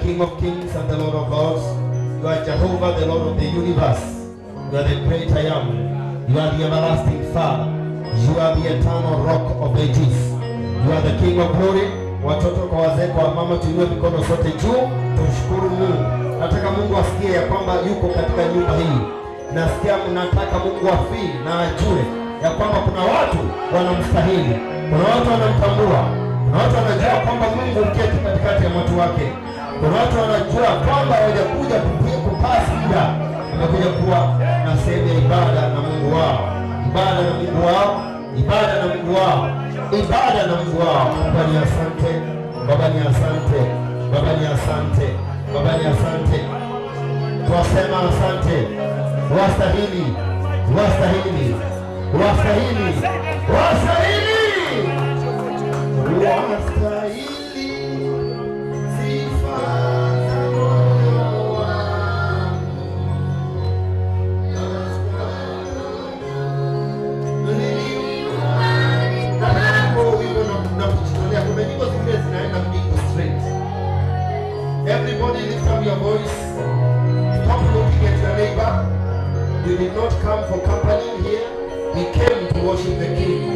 King of Kings and the Lord of Lords. You are Jehovah, the Lord of the universe. You are the great I am. You are the everlasting Father. You are the eternal rock of ages. You are the King of glory. Watoto kwa wazee kwa mama, tuinue mikono sote juu, tumshukuru Mungu. Nataka Mungu asikie ya kwamba yuko katika nyumba hii. Nasikia mnataka Mungu afili na ajue ya kwamba kuna watu wanamstahili, kuna watu wanamtambua, kuna watu wanajua kwamba Mungu uketi katikati ya watu wake. Kuna watu wanajua kwamba hawajakuja kupaa sida, wamekuja kuwa na sehemu ya ibada na Mungu wao, ibada na Mungu wao, ibada na Mungu wao, ibada na Mungu wao. Baba ni asante, Baba ni asante, Baba ni asante, Baba ni asante. Twasema asante, wastahili, wastahili, wastahili, wastahili, wastahili. Everybody lift up your voice. Stop looking at your neighbor. We did not come for company here. We came to worship the King.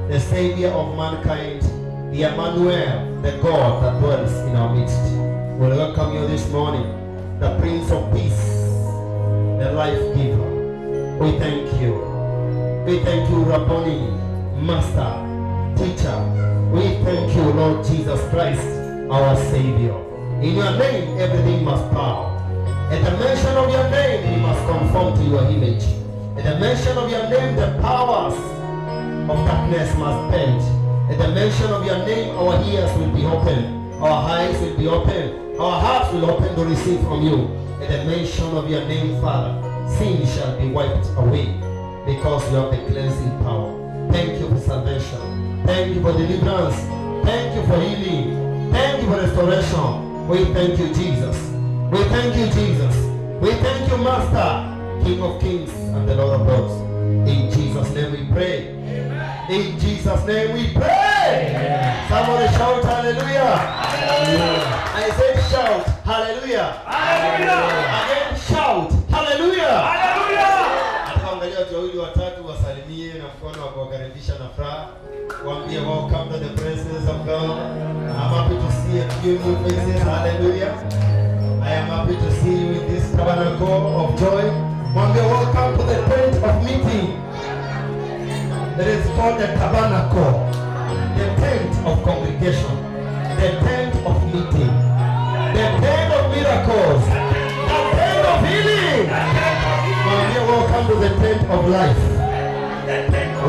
The Savior of mankind, the Emmanuel, the God that dwells in our midst. We welcome you this morning, the Prince of Peace, the Life Giver. We thank you. We thank you, Rabboni, Master, Teacher. We thank you, Lord Jesus Christ, our Savior. In your name, everything must bow. At the mention of your name, we must conform to your image. At the mention of your name, the powers of darkness must bend. At the mention of your name, our ears will be open, our eyes will be open, our hearts will open to receive from you. At the mention of your name, Father, sin shall be wiped away, because you have the cleansing power. Thank you for salvation. Thank you for deliverance. Thank you for healing. Thank you for restoration. We thank you, Jesus. We thank you, Jesus. We thank you, Master, King of Kings and the Lord of Lords. In Jesus' name we pray. Amen. In Jesus' name we pray. Amen. Somebody shout hallelujah. Hallelujah. I said shout hallelujah. Hallelujah. Again shout hallelujah. Hallelujah. Angalia watu wawili watatu wasalimie na mkono wa kuwakaribisha na furaha. Waambie welcome to the presence of God. I'm happy to see a few new faces. Hallelujah. I am happy to see you in this tabernacle of joy. Waambie welcome to the tent of meeting. It is called the tabernacle, the tent of congregation, the tent of meeting, the tent of miracles, the tent of healing. Waambie welcome to the tent of life,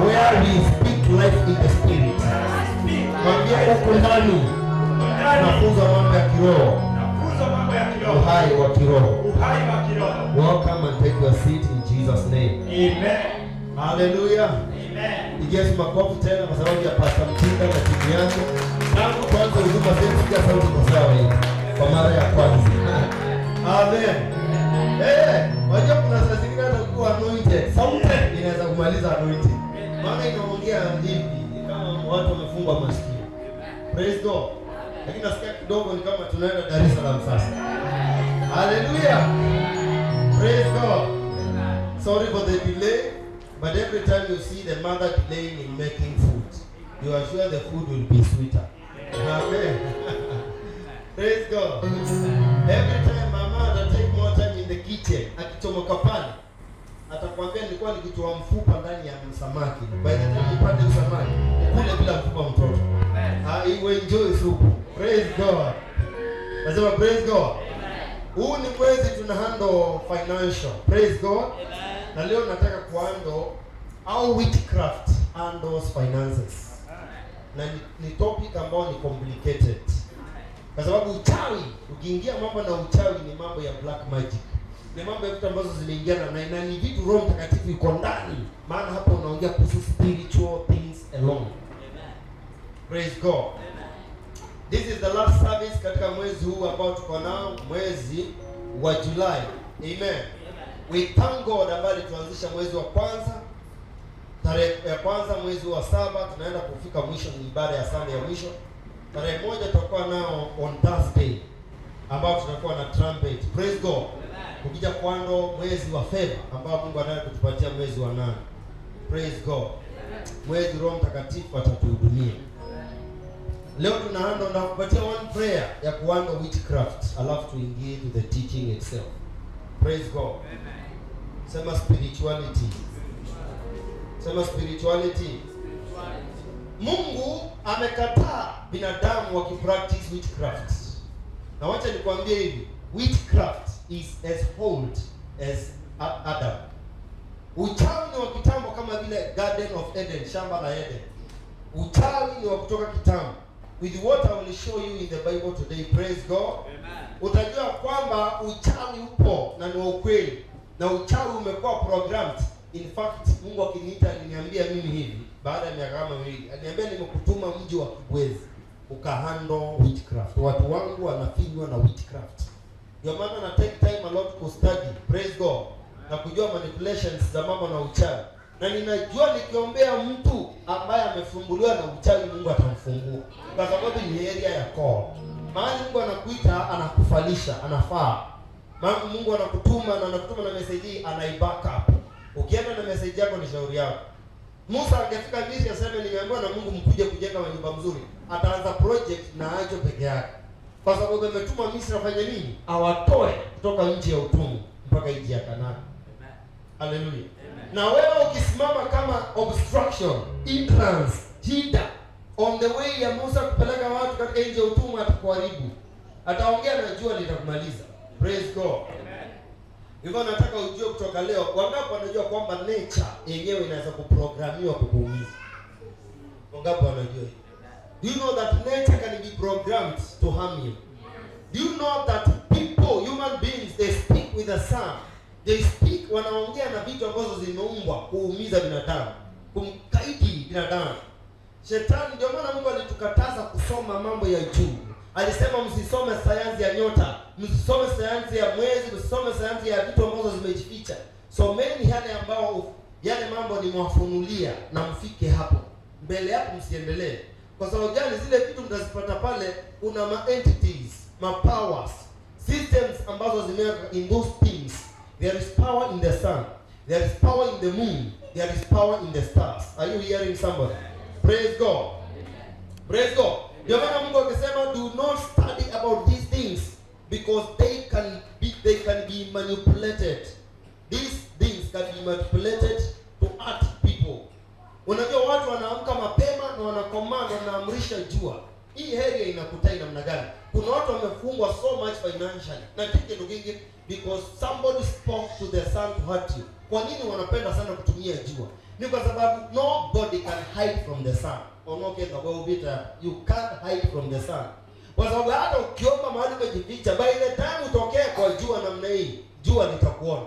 where we speak life in the spirit. Waambie huko ndani nafunza mambo ya kiroho, uhai wa kiroho. Welcome and take your seat in Jesus' name. Amen. Hallelujah. Amen. Yesu makofi tena kwa sababu ya Pastor Mtinda na timu yake. Tangu kwanza huduma zetu sikia sauti kwa sawa hii kwa mara ya kwanza. Amen. Wajua kuna saa zingine atakuwa anointed. Sauti inaweza kumaliza anointed. Maana inaongea hivi kama watu wamefungwa masikio. Praise God. Lakini nasikia kidogo ni kama tunaenda Dar es Salaam sasa. Hallelujah. Praise God. Sorry for the delay, but every time you see the mother delaying in making food, you are sure the food will be sweeter. Amen. Praise God. Every time mama will take more time in the kitchen, akichomoka pale, atakwambia nilikuwa nikitoa mfupa ndani ya samaki. By the time upate samaki, kule bila mfupa mtoto. You enjoy soup. Praise God. Nasema praise God. Huu ni mwezi tuna handle financial. Praise God. Amen. Na leo nataka kuhandle how witchcraft handles finances. Na ni topic ambao ni complicated. Kwa sababu uchawi, ukiingia mambo na uchawi ni mambo ya black magic. Ni mambo ya vitu ambazo zinaingiana na ni vitu Roho Mtakatifu iko ndani. Maana hapo unaongea kuhusu spiritual things alone. Amen. Praise God. Amen. This is the last service katika mwezi huu ambao tuko nao, mwezi wa Julai. Amen. We thank God ambaye tuanzisha mwezi wa kwanza, tarehe ya kwanza mwezi wa 7 tunaenda kufika mwisho, ni ibada ya Sunday ya mwisho. Tarehe 1 tutakuwa nao on Thursday ambao tutakuwa na trumpet. Praise God. Ukija kwando mwezi wa favor ambao Mungu anataka kutupatia mwezi wa 8. Praise God. Mwezi Roho Mtakatifu atatuhudumia. Leo tunaanza na kupatia one prayer ya kuanda witchcraft, alafu tuingie to the teaching itself. Praise God. Amen. Sema spirituality. Sema spirituality. Mungu amekataa binadamu wakipractice witchcraft. Na wacha nikwambie hivi, witchcraft is as old as Adam. Uchawi ni wa kitambo kama vile Garden of Eden, shamba la Eden. Uchawi ni wa kutoka kitambo. With what I will show you in the Bible today, praise God. Amen. Utajua kwamba uchawi upo na ni wa ukweli. Na uchawi umekuwa programmed. In fact, Mungu akiniita aliniambia mimi hivi baada ya miaka kama miwili. Aliniambia nimekutuma mji wa Kibwezi ukahandle witchcraft. Watu wangu wanafinywa na witchcraft. Ndio maana na take time a lot to study, praise God. Na kujua manipulations za mambo na uchawi. Na ninajua nikiombea mtu ambaye amefumbuliwa na uchawi Mungu atamfungua. Kwa sababu ni area ya call. Maana Mungu anakuita, anakufalisha, anafaa. Maana Mungu anakutuma na anakutuma na message anaiback up. Ukienda na message yako ni shauri yako. Musa angefika Misri aseme nimeambiwa na Mungu mkuje kujenga nyumba mzuri. Ataanza project na aje peke yake. Kwa sababu ametuma Misri afanye nini? Awatoe kutoka nchi ya utumwa mpaka nchi ya Kanaani. Hallelujah. Na wewe ukisimama kama obstruction, hindrance, shida on the way ya Musa kupeleka watu katika nchi ya utumwa, atakuharibu. Ataongea na jua litakumaliza. Praise God. Amen. Hivyo nataka ujue kutoka leo, wangapi wanajua kwamba nature yenyewe inaweza kuprogramiwa kukuumiza? Wangapi wanajua hiyo? Do you know that nature can be programmed to harm you? Do you know that people, human beings, they speak with the sun? They speak, wanaongea na vitu ambazo zimeumbwa kuumiza binadamu, kumkaidi binadamu. Shetani, ndio maana Mungu alitukataza kusoma mambo ya juu. Alisema msisome sayansi ya nyota, msisome sayansi ya mwezi, msisome sayansi ya vitu ambazo zimejificha. Someni yale mambo nimewafunulia na mfike hapo. Mbele hapo msiendelee. Kwa sababu gani? Zile vitu mtazipata pale, kuna entities, powers, systems ambazo zimeweka in those things. There is power in the sun, there is power in the moon, there is power in the stars. Are you hearing somebody? Praise God. Praise God. Ndio maana Mungu akisema do not study about these things because they can be manipulated. These things can be manipulated to hurt people. Unajua watu wanaamka mapema na wanakomaa na wanaamrisha jua. Hii area inakutai namna gani? Kuna watu wamefungwa so much financially. Na kitu kingine because somebody spoke to the sun to hurt you. Kwa nini wanapenda sana kutumia jua? Ni kwa sababu nobody can hide from the sun. You can't hide from the sun. Kwa sababu hata ukiomba mahali umejificha, by the time utokee kwa jua namna hii, jua litakuona.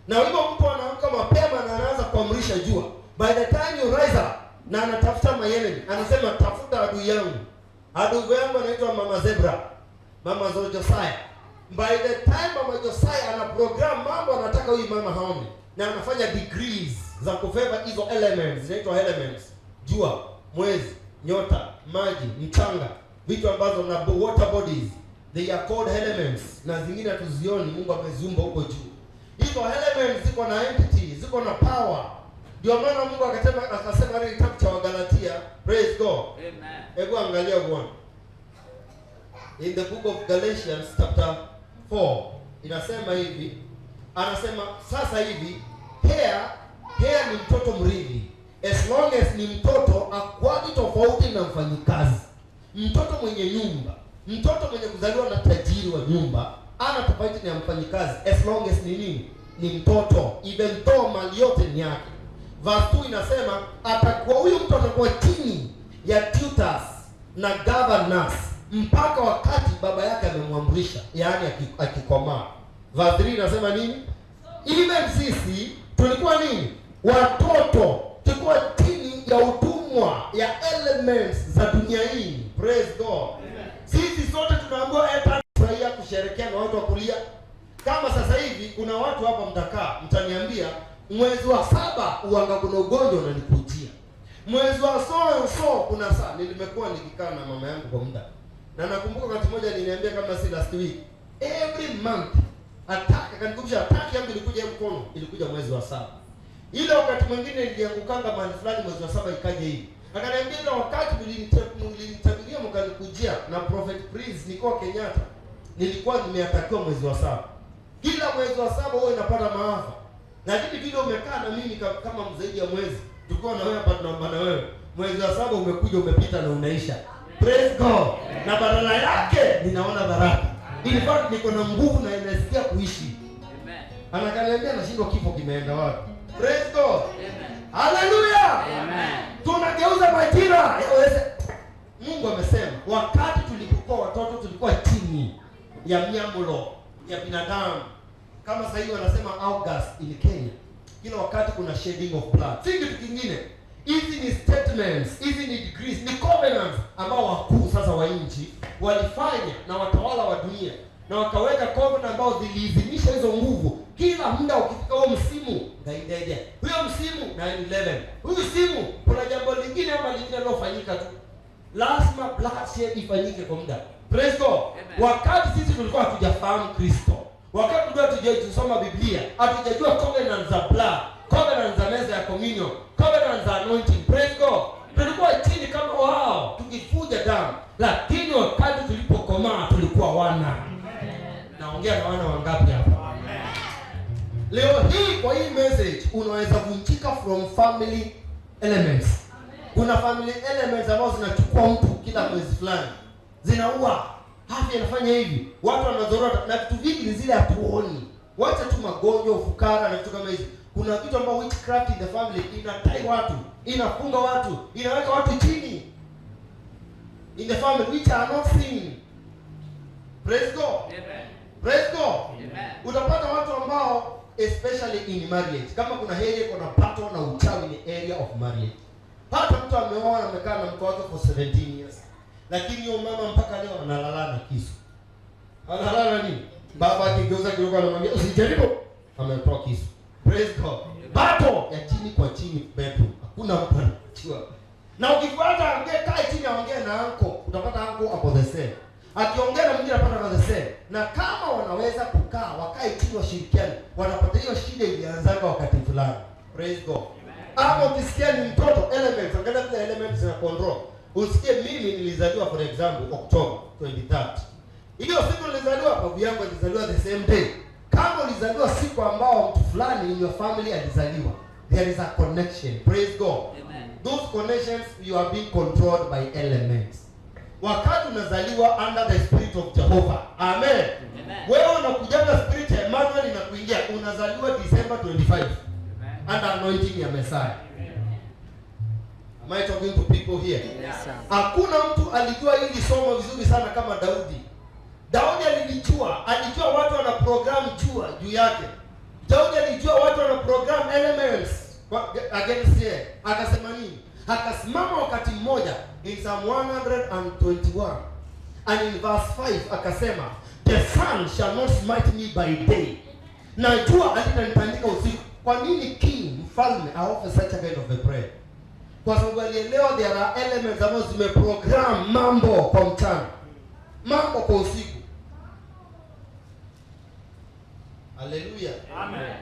Na hivyo mtu anaamka mapema na anaanza kuamrisha jua. By the time you rise up na anatafuta maenemy, anasema tafuta adui yangu. Adui yangu anaitwa Mama Zebra, Mama Josiah. By the time Mama Josiah ana program mambo anataka huyu mama haone. Na anafanya degrees za kufavor hizo elements, zinaitwa elements. Jua, mwezi, nyota, maji, mchanga, vitu ambazo na water bodies, they are called elements. Na zingine tuzioni, Mungu ameziumba huko juu. Hizo elements ziko na entity, ziko na power. Ndio maana Mungu akasema katika kitabu cha Wagalatia, praise God. Amen. Hebu angalia Bwana. In the book of Galatians chapter 4 inasema hivi, anasema sasa hivi hair ni mtoto mrithi. As long as ni mtoto akwagi tofauti na mfanyikazi. Mtoto mwenye nyumba, mtoto mwenye kuzaliwa na tajiri wa nyumba ana tofauti na mfanyikazi as long as ni nini? Ni mtoto. Even though mali yote ni yake. Verse 2 inasema atakuwa huyu mtu atakuwa chini ya tutors na governors mpaka wakati baba yake amemwamrisha, yaani akikomaa. Verse 3 inasema nini? Even sisi tulikuwa nini? Watoto. Tulikuwa chini ya utumwa ya elements za dunia hii. Praise God. Amen. Sisi sote tunaambiwa furahia kusherehekea na watu wa kulia. Kama sasa hivi kuna watu hapa mtakaa, mtaniambia mwezi wa 7 uanga kuna ugonjwa unanikujia. Mwezi wa so kuna saa nimekuwa nikikaa na mama yangu kwa muda. Na nakumbuka wakati mmoja niliambia kama si last week, every month akanikumbusha attack yangu ilikuja mkono, ilikuja mwezi wa 7. Ile wakati mwingine niliangukanga mahali fulani mwezi wa 7 ikaja hivi. Akaniambia ile wakati mlinitabiria mkanikujia na Prophet Prince niko Kenyatta. Nilikuwa nimeatakiwa mwezi wa 7. Kila mwezi wa 7 wewe unapata maafa. Lakini vile umekaa na mimi kama zaidi ya mwezi, tulikuwa na wewe hapa tunaomba na wewe. Mwezi wa 7 umekuja umepita na unaisha. Praise God. Na badala yake ninaona baraka. In fact niko na nguvu na ninasikia kuishi. Amen. Anakaniambia nashindwa kifo kimeenda wapi. Praise God. Amen. Hallelujah. Amen. Tunageuza majira. Mungu amesema wakati tulipokuwa watoto tulikuwa chini ya miamlo ya binadamu. Kama sasa hivi wanasema August in Kenya. Kila wakati kuna shedding of blood. Si kitu kingine. Hizi ni statements, hizi ni degrees, ni covenants ambao wakuu sasa wa nchi walifanya na watawala wa dunia. Na wakaweka covenant ambao ziliidhinisha hizo nguvu. Kila muda ukifika huo msimu, ngaideje. Huyo msimu 9/11. Huyo msimu kuna jambo lingine ama lingine lilofanyika tu. Lazima bloodshed ifanyike kwa muda. Praise God. Amen. Wakati sisi tulikuwa hatujafahamu Kristo. Wakati tulikuwa hatujasoma Biblia, hatujajua covenant za blood, covenant za meza ya communion, covenant za anointing. Praise God. Tulikuwa chini kama wao, tukifuja damu. Lakini wakati tulipokomaa tulikuwa wana. Naongea na wana wangapi hapa? Leo hii kwa hii message unaweza vunjika from family elements. Kuna family elements ambazo zinachukua mtu kila mwezi fulani. Zinaua. Afya inafanya hivi. Watu wanazorota na vitu vingi zile hatuoni. Wacha tu magonjwa, ufukara na vitu kama hizi. Kuna vitu ambao witchcraft in the family inatai watu, inafunga watu, inaweka watu chini. In the family which are not seen. Praise God. Amen. Praise God. Amen. Utapata watu ambao especially in marriage. Kama kuna area kuna pato na uchawi ni area of marriage. Pata mtu ameoa na amekaa na mke wake for 17 years. Lakini huyo mama mpaka leo analala na kisu. Analala nini? Baba akigeuza kidogo anamwambia usijaribu. Ametoa kisu. Praise God. Battle ya chini kwa chini bedroom. Hakuna mtu anajua. Na ukifuata kaa chini aongee na anko, utapata anko hapo the same. Akiongea na mwingine anapata the same. Na kama wanaweza kukaa wakae chini washirikiane, wanapata hiyo shida ilianzanga wakati fulani. Praise God. Hapo ukisikia ni mtoto elements, angalia vile elements zina control. Usikie mimi nilizaliwa for example October 23rd. Hiyo siku nilizaliwa, babu yangu alizaliwa the same day. Kama ulizaliwa siku ambao mtu fulani in your family alizaliwa, there is a connection. Praise God. Amen. Those connections you are being controlled by elements. Wakati unazaliwa under the spirit of Jehovah. Amen. Amen. Wewe unakujaga spirit ya Emmanuel inakuingia, unazaliwa December 25. Amen. Under anointing ya Messiah. Am I talking to people here? Yes, sir. Hakuna mtu alijua hili somo vizuri sana kama Daudi. Daudi alijua watu wana program juu yake. Daudi alijua watu wana program elements against yeye. Akasema nini? Akasimama wakati mmoja in Psalm 121 and in verse 5 akasema, the sun shall not smite me by day, na jua halitanitandika usiku. Kwa nini king mfalme aoffer such a kind of a prayer? Kwa sababu alielewa there are elements ambazo zimeprogram mambo kwa mchana, mambo kwa usiku. Haleluya. Amen.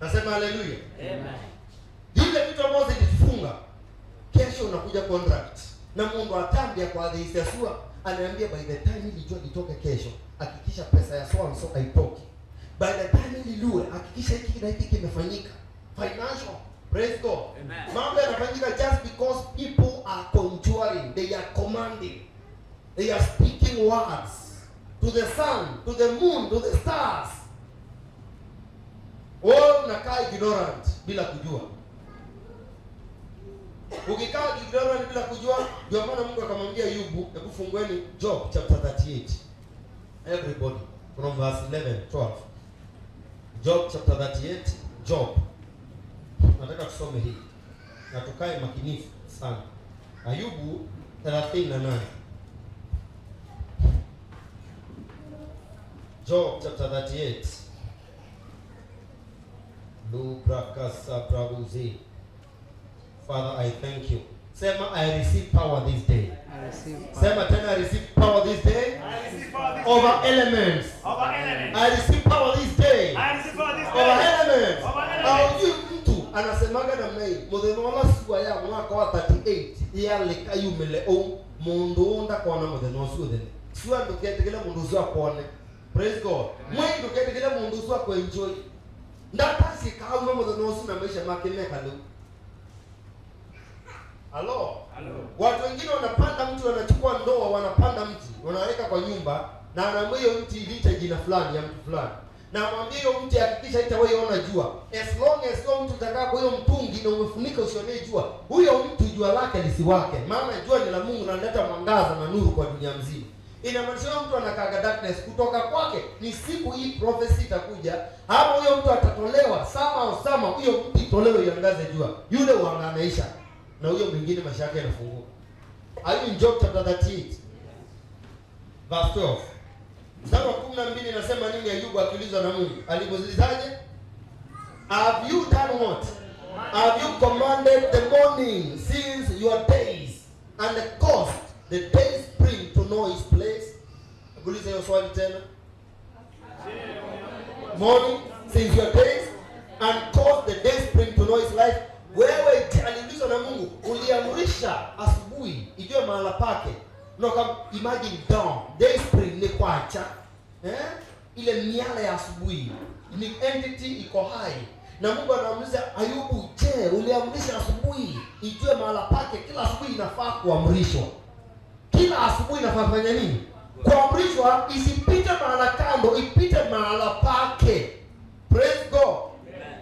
Nasema haleluya. Amen. Ile vitu ambazo zilifunga, kesho unakuja contract. Na Mungu atambia kwa the Yeshua, anaambia by the time ilijua litoke kesho, hakikisha pesa ya so and so haitoki. By the time ililue, hakikisha hiki na hiki kimefanyika. Financial. Praise God. Amen. Mambo yanafanyika just because people are conjuring, they are commanding. They are speaking words to the sun, to the moon, to the stars. Wewe unakaa ignorant bila kujua. Ukikaa ignorant bila kujua, ndio maana Mungu akamwambia Ayubu, hebu fungueni Job chapter 38. Everybody from verse 11, 12. Job chapter 38, Job. Nataka tusome hii na tukae makinifu sana. Ayubu 38. Job chapter 38. Lubrakasa prabuzi. Father, I thank you. Sema, I receive power this day. I receive power. Sema tena, I receive power this day. I receive power this over day. Elements. Over elements. I receive power this day. I receive power this day. Over elements. Over elements. Anasemaga na mei muthenola suwa ya mwaka wa 38 ya leka yumele o mundu onda kona mutheno suwa thene suwa nduketegela mundu suwa kone. Praise God. Mwe nduketegela mundu suwa ko enjoy ndatasi kauma mutheno suwa na maisha make meka leo. Hello. Watu wengine wanapanda mti, wanachukua ndoa, wanapanda mti, wanaweka kwa nyumba na anaambia hiyo mti ilita jina fulani ya mtu fulani. Na mwambie hiyo mti hakikisha itaona jua. As long as hiyo mtu utakaa kwa hiyo mtungi na umefunika usione jua, huyo mtu jua lake lisiwake. Maana jua ni la Mungu na linaleta mwangaza na nuru kwa dunia mzima. Inamaanisha mtu anakaa darkness kutoka kwake ni siku hii prophecy itakuja. Hapo huyo mtu atatolewa sama huyo mtu itolewe iangaze jua. Yule uanganaisha na huyo mwingine maisha yake yanafunguka. Are you in Job chapter 38? Verse 12. Mstari wa 12 inasema nini? Ayubu akiulizwa na Mungu, alimuulizaje? Have you done what? Have you commanded the morning since your days and caused the day spring to know his place? Kuuliza hiyo swali tena. Morning since your days and caused the day spring to know his life. Wewe aliulizwa na Mungu, uliamrisha asubuhi ijue mahala pake. No, imagine dawn, day spring ni kwacha. Ile miale ya asubuhi ni entity iko hai. Na Mungu anamuuliza Ayubu, je, uliamrisha asubuhi ijue mahala pake? Kila asubuhi inafaa kuamrishwa. Kila asubuhi inafaa kufanya nini? Kuamrishwa, isipite mahala kando, ipite mahala pake. Praise God.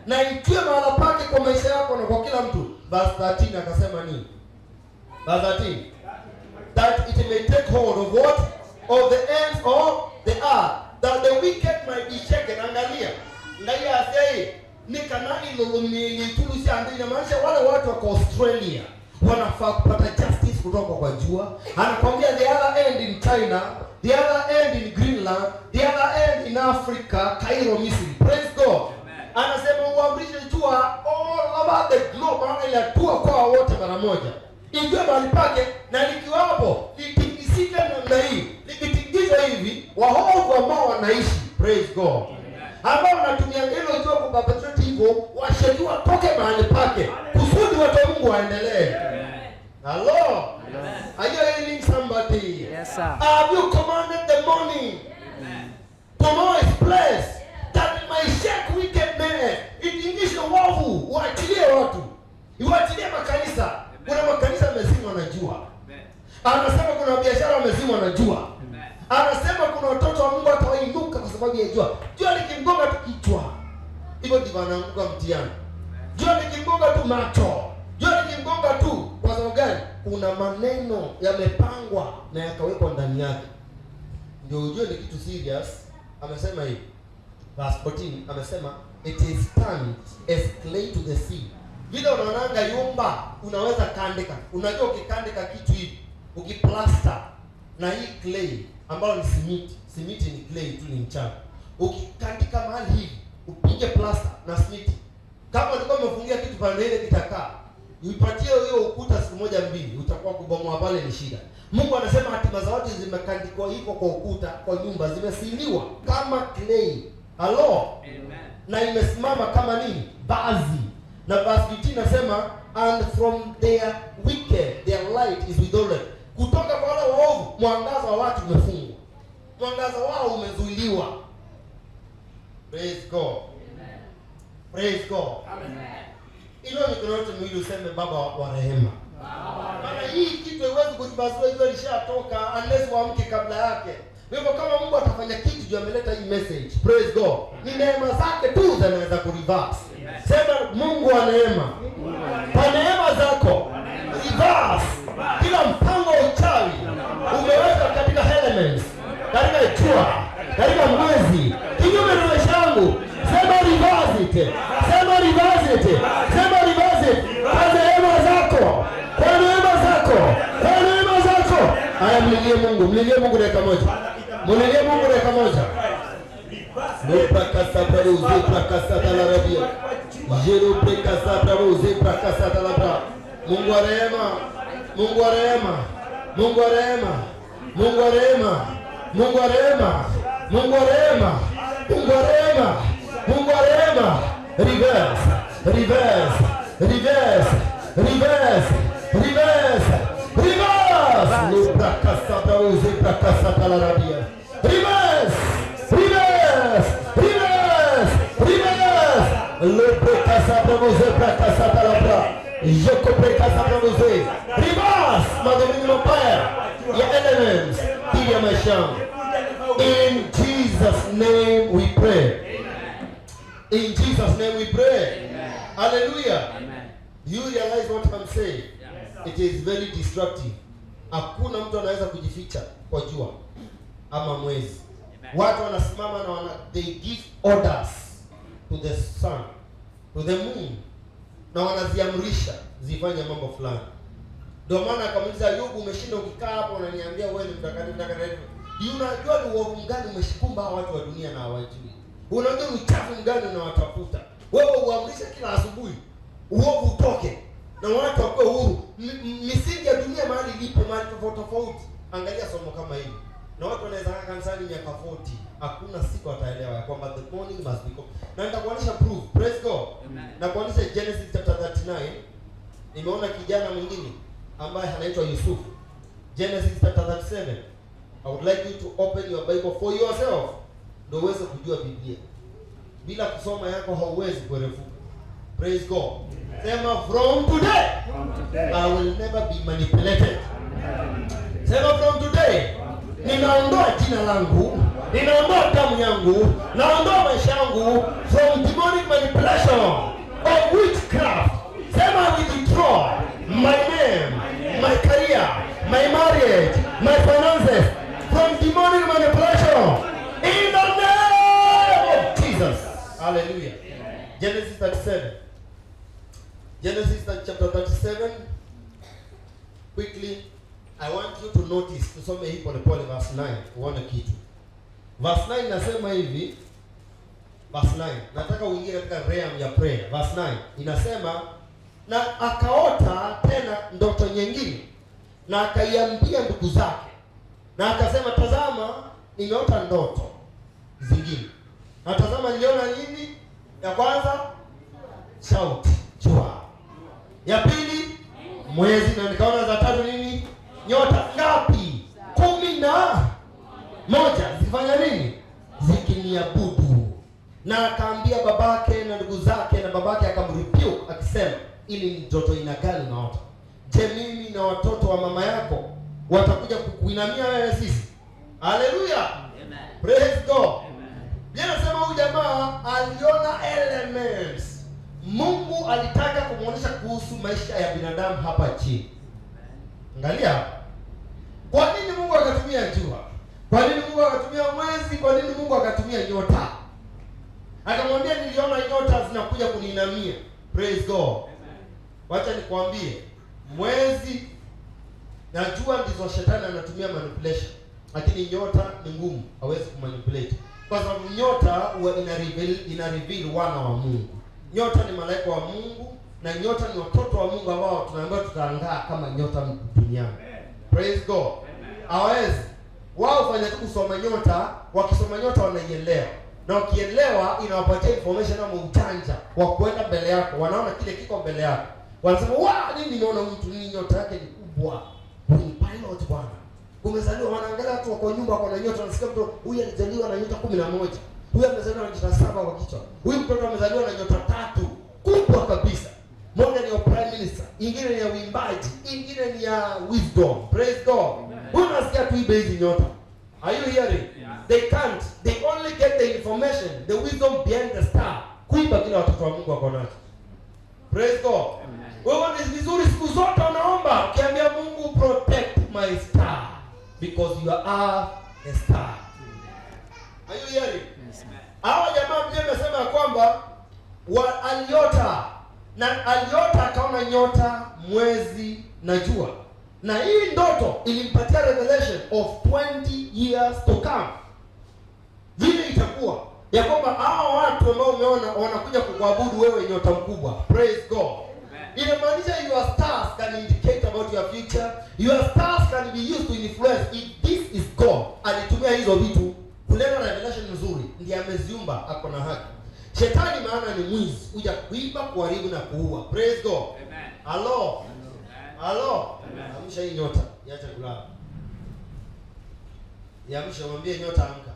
Na ijue mahala pake kwa maisha yako na kwa kila mtu. Verse 13 akasema nini? Verse 13. That it may take hold of what? Of the ends of the earth, that the wicked might be shaken. Angalia. Angalia asei. Nikana ilolumini tulusi andi. Inamaanisha wale watu wako Australia wanafaa kupata justice kutoka kwa jua. Anakwambia the other end in China, the other end in Greenland, the other end in Africa, Cairo, Misri. Praise God. Anasema uamrishe jua all over the globe, maana inatua kwa wote mara moja. Ingiwe mahali pake, na likiwapo litikisike namna hii, likitingizwa hivi, waovu ambao wanaishi, praise God, ambao wanatumia hilo jua kuperpetrate hivyo, washejua toke mahali pake kusudi watu wa Mungu waendelee. Hello? Are you hearing somebody? Yes, sir. Have you commanded the morning? Tomorrow is blessed that it may shake wicked men. Itingishe wavu, uachilie watu, uachilie makanisa. Kuna makanisa yamezimwa na jua. Anasema kuna biashara yamezimwa na jua. Anasema kuna watoto wa Mungu watainuka kwa sababu ya jua. Jua likimgonga tu kichwa, hivyo ndivyo anaanguka mtihani. Jua likimgonga tu macho, jua likimgonga tu. Kwa sababu gani? Kuna maneno yamepangwa na yakawekwa ndani yake. Ndio ujue ni kitu serious. Amesema hivi, verse 14 amesema it is turned as clay to the sea. Vile unaonanga yumba, unaweza kandika. Unajua ukikandika kitu hivi, ukiplaster na hii clay ambayo ni simiti. Simiti ni clay tu, ni mchanga. Ukikandika mahali hivi, upige plaster na simiti. Kama ulikuwa umefungia kitu pale ile kitakaa, uipatie hiyo ukuta siku moja mbili, utakuwa kubomoa pale ni shida. Mungu anasema hatima za watu zimekandikwa hivyo kwa ukuta, kwa nyumba zimesiliwa kama clay. Hello? Amen. Na imesimama kama nini? Bazi. Na verse 15 nasema and from their wicked their light is withholden. Kutoka kwa wale waovu mwangaza wa watu umefungwa. Mwangaza wao umezuiliwa. Praise God. Amen. Praise God. Amen. Ilo mikono yote miwili useme Baba wa rehema. Maana hii kitu haiwezi kujibazua hivyo, lishatoka unless waamke kabla yake. Hivyo kama Mungu atafanya kitu juu ameleta hii message, praise God, ni neema zake tu zinaweza kureverse. Sema Mungu wa neema. Kwa neema zako reverse kila mpango wa uchawi umeweka katika elements, katika jua, katika mwezi, kinyume na maisha yangu. Sema reverse it. Sema reverse it. Sema reverse it. Kwa neema zako. Kwa neema zako. Kwa neema zako. Haya, mlilie Mungu. Mlilie Mungu dakika moja. Mlilie Mungu dakika moja. Leprakasa prabuze prakasa talarabia. Jero prekasa prabuze prakasa talabra. Mungu wa rehema. Mungu wa rehema. Mungu wa rehema. Mungu wa rehema. Mungu wa rehema. Mungu wa rehema. Mungu wa rehema. Mungu wa rehema. Reverse. Reverse. Reverse. Reverse. Reverse. Reverse. Leprakasa prabuze prakasa talarabia. Reverse. Reverse. Reverse. Reverse. Leprakasa prabuze prakasa talabra. Joko prekasa prabuze. Reverse. Madhumuni mabaya ya elements dhidi ya maisha yangu. In Jesus' name we pray. In Jesus' name we pray. Amen. Hallelujah. Amen. You realize what I'm saying? Yes. It is very destructive. Hakuna mtu anaweza kujificha kwa jua ama mwezi. Amen. Watu wanasimama na they give orders to the sun, to the moon, na wanaziamrisha zifanye mambo fulani. Ndio maana akamuuliza Ayubu, umeshinda ukikaa hapo unaniambia wewe ni mtakatifu. Unajua ni uovu mgani umeshikumba watu wa dunia na hawajui? Unajua ni uchafu mgani unawatafuta? Wewe uamrishe kila asubuhi uovu utoke na watu wakuwe huru. Misingi ya dunia mahali ilipo, mahali tofauti. Angalia somo kama hili. Na watu wanaweza kaa kanisani miaka 40. Hakuna siku ataelewa kwamba the morning must be come. Na nitakuonyesha proof. Praise God. Amen. Na kuonyesha Genesis chapter 39. Nimeona kijana mwingine ambaye anaitwa Yusuf. Genesis chapter 37. I would like you to open your Bible for yourself. Ndio uweze kujua Biblia. Bila kusoma yako hauwezi kuerefuka. Praise God. Sema from today, I will never be manipulated. Sema from today, ninaondoa jina langu, ninaondoa damu yangu, naondoa maisha yangu from demonic manipulation of witchcraft. Sema we withdraw my name, my career, my marriage, my finances from demonic manipulation in the name of Jesus. Hallelujah. Genesis 37. Genesis chapter 37. Quickly. I want you to notice, tusome hii polepole verse 9, uone kitu. Verse 9 nasema hivi. Verse 9. Nataka uingie katika realm ya prayer. Verse 9 inasema, na akaota tena ndoto nyingine, na akaiambia ndugu zake, na akasema, tazama, nimeota ndoto zingine. Na tazama, niliona nini? Ya kwanza, sauti, jua. Ya pili, mwezi, na nikaona za tatu nini? Nyota. Ngapi? 11. Zifanya nini? Zikiniabudu. Na akaambia babake na ndugu zake, na babake akamrebuke akisema, ili ndoto ina gani unaota? Je, mimi na watoto wa mama yako watakuja kukuinamia wewe sisi? Haleluya. Amen. Praise God. Amen. Biblia inasema huyu jamaa aliona elements. Mungu alitaka kumuonyesha kuhusu maisha ya binadamu hapa chini. Angalia. Kwa nini Mungu akatumia jua? Kwa nini Mungu akatumia mwezi? Kwa nini Mungu akatumia nyota? Akamwambia, niliona nyota zinakuja kuniinamia. Praise God. Wacha nikwambie, mwezi na jua ndizo shetani anatumia manipulation. Lakini nyota ni ngumu, hawezi kumanipulate. Kwa sababu nyota huwa ina reveal wana wa Mungu. Nyota ni malaika wa Mungu, na nyota ni watoto wa Mungu ambao tunaambiwa tutaangaa kama nyota duniani. Praise God. Hawezi. Wao fanya tu kusoma nyota, wakisoma nyota wanaielewa. Na ukielewa inawapatia information ama ujanja wa kwenda mbele yako. Wanaona kile kiko mbele yako. Wanasema, nini nimeona mtu ni nyota yake ni kubwa. Huyu ni pilot bwana. Umezaliwa, wanaangalia watu wako nyumba kwa nyota, wanasikia mtu huyu alizaliwa na nyota 11. Huyu amezaliwa na nyota 7 kwa kichwa. Huyu mtoto amezaliwa na nyota 3 kubwa kabisa. Moja ni ya prime minister, ingine ni ya uimbaji, ingine ni ya wisdom. Praise God. Huyu anasikia tu hizi nyota. Are you hearing? They can't. They only get the information, the wisdom behind the star. Kuiba kila watoto wa Mungu wako nacho. Praise God. Wewe ni vizuri siku zote unaomba, ukiambia Mungu, protect my star because you are a star. Are you hearing? Hawa jamaa pia wamesema kwamba aliota, na aliota akaona nyota, mwezi na jua. Na hii ndoto ilimpatia revelation of 20 years to come. Vile itakuwa ya kwamba hao watu ambao umeona wanakuja kukuabudu wewe, nyota mkubwa. Praise God. Inamaanisha your stars can indicate about your future. Your stars can be used to influence. If this is God, alitumia hizo vitu kuleta revelation nzuri, ndiye ameziumba, ako na haki. Shetani maana ni mwizi, huja kuiba, kuharibu na kuua. Praise God. Amen. Hello. Hello. Amsha hii nyota, iache kulala. Yamsha, mwambie nyota amka.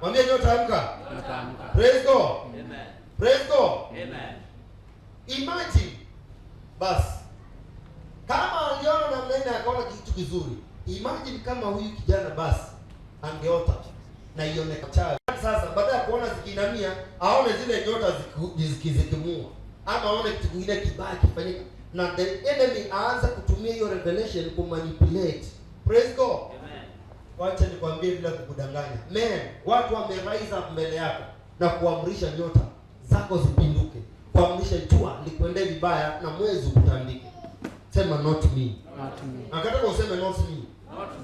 Mwambie nyota amka. Praise God. Amen. Praise God. Amen. Imagine basi kama aliona na mnene akaona kitu kizuri. Imagine kama huyu kijana basi angeota na ione kacha. Sasa baada ya kuona zikinamia, aone zile nyota zikizikimua, ama aone kitu kingine kibaya kifanyika, na the enemy aanza kutumia hiyo revelation kumanipulate. Praise God. Amen. Wacha nikwambie bila kukudanganya. Man, watu wamerise up mbele yako na kuamrisha nyota zako zipinduke. Kuamrisha jua likuendee vibaya na mwezi ukutandike. Sema not me. Not me. Akataka useme not me.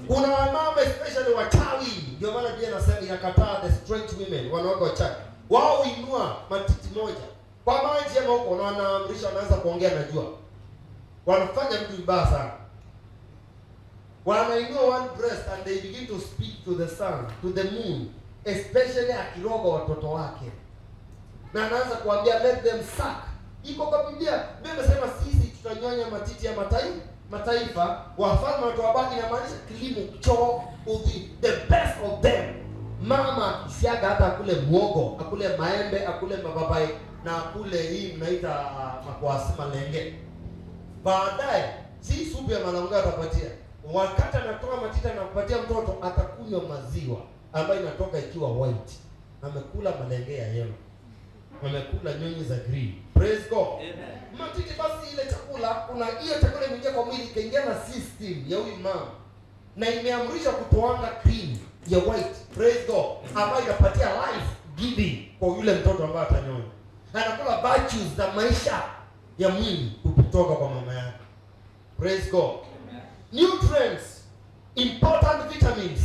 Kuna wamama especially wachawi. Ndio maana pia nasema inakataa the straight women, wanawake wachawi. Wao inua matiti moja kwa maji ama huko, na wanaamrisha, wanaanza kuongea na jua. Wanafanya vitu vibaya sana. Wanainua one breast and they begin to speak to the sun, to the moon, especially akiroga watoto wake. Na anaanza kuambia let them suck. Iko kwa Biblia. Biblia inasema sisi tutanyonya matiti ya mataifa, wafalme watawabaki, na maanisha kilimo cho the best of them. Mama akisiaga hata akule muogo, akule maembe, akule mababai, na akule hii mnaita makwasi malenge. Baadaye si supu ya malanga atapatia. Wakati anatoka matiti na kupatia mtoto, atakunywa maziwa ambayo inatoka ikiwa white. Amekula malenge ya yellow. Wamekula nyonyi za green. Praise God. Amen. Matiti basi ile chakula, kuna hiyo chakula imeingia kwa mwili, ikaingia na system ya huyu mama, na imeamrisha kutoanga cream ya white. Praise God. Ambayo inapatia life giving kwa yule mtoto ambaye atanyonya. Anakula virtues za maisha ya mwili kutoka kwa mama yake. Praise God. Amen. nutrients, important vitamins.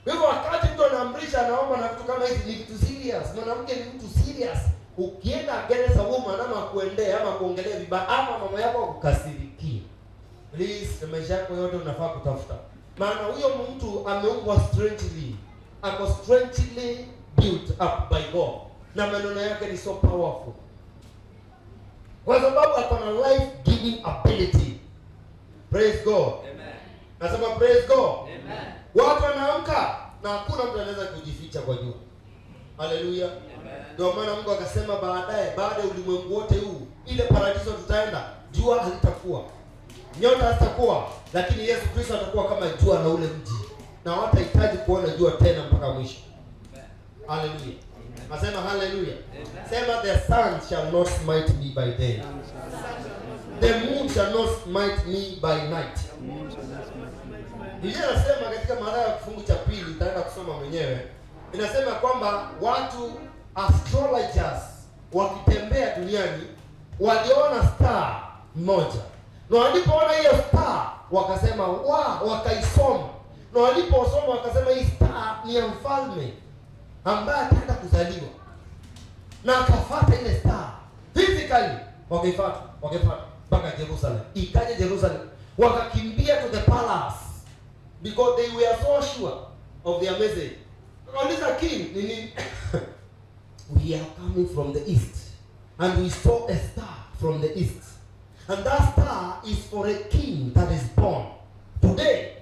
Kwa hivyo wakati mtu anaamrisha anaomba na vitu kama hizi, ni vitu serious. Mwanamke ni mtu serious. Ukienda against a woman ama kuendea ama kuongelea vibaya ama mama yako kukasirikia, please, maisha yako yote unafaa kutafuta. Maana huyo mtu ameumbwa strangely, ako strangely built up by God, na maneno yake ni so powerful, kwa sababu ako na life giving ability. Praise God. Amen. Nasema praise God. Amen. Watu wanaamka na hakuna mtu anaweza kujificha kwa jua. Haleluya. Ndio maana Mungu akasema baadaye, baada ya ulimwengu wote huu, ile paradiso tutaenda, jua halitakuwa, nyota hazitakuwa, lakini Yesu Kristo atakuwa kama jua na ule mji, na hawatahitaji kuona jua tena mpaka mwisho. Haleluya. Nasema haleluya. Sema the sun shall not smite me by day. The moon shall not smite me by night. Biblia inasema katika Mathayo kifungu cha 2, nitaenda kusoma mwenyewe. Inasema kwamba watu astrologers wakitembea duniani waliona star moja. Na walipoona hiyo star wakasema wakaisoma. Na waliposoma wakasema hii star ni ya mfalme ambaye ataenda kuzaliwa. Na akafuata ile star. Physically wakaifuata mpaka Jerusalem. Ikaja Jerusalem. Wakakimbia to the palace because they were so sure of their message. Kauliza king nini? We are coming from the east and we saw a star from the east. And that star is for a king that is born today.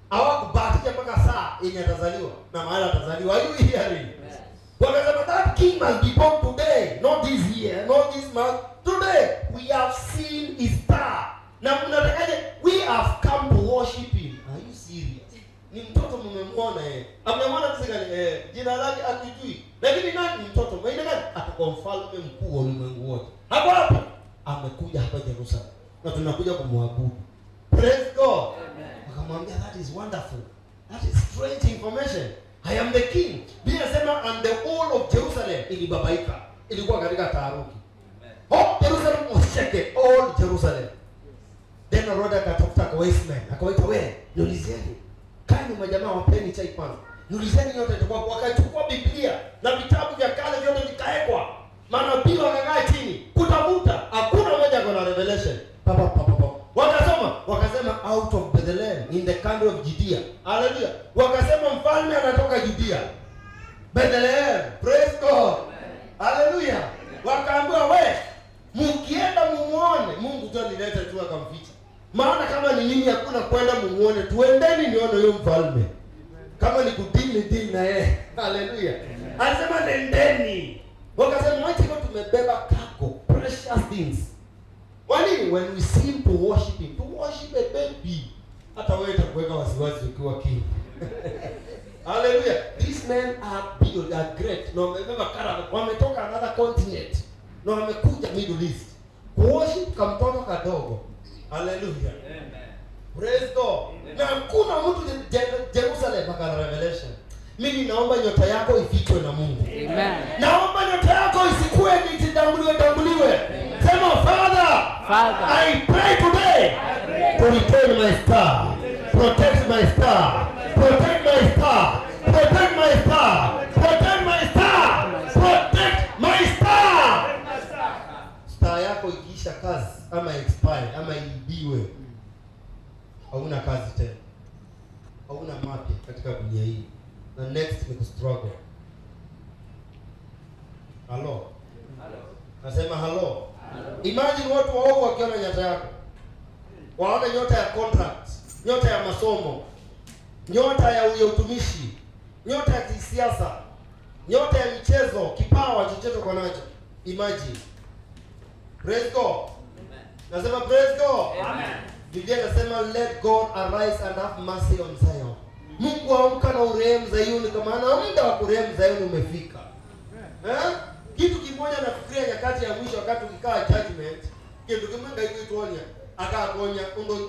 Hawakubahatika mpaka saa yenye atazaliwa na mahali atazaliwa. Are you hearing? Wakasema that king must be born today, not this year, not this month. Today we have seen his star. Na mnatakaje? We have come to worship him. Are you serious? Ni mtoto mmemwona yeye. Amemwona physically jina lake hatujui. Lakini nani mtoto? Maana gani? Atakuwa mfalme mkuu wa ulimwengu wote. Hapo hapo amekuja hapa Jerusalem. Na tunakuja kumwabudu. Praise God. Akamwambia that is wonderful. That is strange information. I am the king. Biblia inasema and the whole of Jerusalem ilibabaika. Ilikuwa katika taharuki. Oh, Jerusalem was shaken. All Jerusalem. Then Herod akatafuta kwa wise men. Akawaita wewe, niulizeni. Kani majamaa wapeni chai kwanza. Niulizeni yote itakuwa wakachukua Biblia na vitabu vya kale vyote vikaekwa. Manabii wakakaa chini kutafuta. Hakuna mmoja kwa revelation. Papa. Wakasoma, wakasema out of Bethlehem in the country of Judea. Hallelujah. Wakasema mfalme anatoka Judea. Bethlehem. Praise God. Hallelujah. Wakaambiwa we, mkienda mumuone, Mungu tu alileta tu akamficha. Maana kama ni nini hakuna kwenda mumuone, tuendeni nione huyo mfalme. Kama ni kudili na yeye. Hallelujah. Anasema nendeni. Wakasema wacha kwa tumebeba kako, precious things. When we seem to worship him, to worship a baby, hata wewe utakuweka wasiwasi ukiwa king. Hallelujah. These men are big, are great. No, wametoka another continent. No, wamekuja Middle East. Worship kamtoto kadogo. Hallelujah. Amen. Praise God. Na hakuna mtu Jerusalem mpaka Revelation. Mimi naomba nyota yako ifichwe na Mungu. Amen. Naomba nyota yako isikue dambuliwe. Sema Father, I pray today to return my star. Protect my star. Protect my star. Protect my star. Protect my star. Protect my star. Star yako ikiisha kazi ama expire ama ibiwe, hauna kazi tena. Hauna mapya katika dunia hii. Na next ni kustruggle. Hello. Nasema hello. Imagine watu wao wakiona nyota yako. Waona nyota ya contract, nyota ya masomo, nyota ya utumishi, nyota ya kisiasa, nyota ya michezo, kipawa chochote kwa nacho. Imagine. Praise God. Amen. Nasema praise God. Amen. Biblia inasema let God arise and have mercy on Zion. Mungu amka na urehemu Zayuni, kwa maana muda wa kurehemu Zayuni umefika. Kitu kimoja nafikiria nyakati ya mwisho wakati ukikaa judgment, kitu kimoja hivi tuonya, akakonya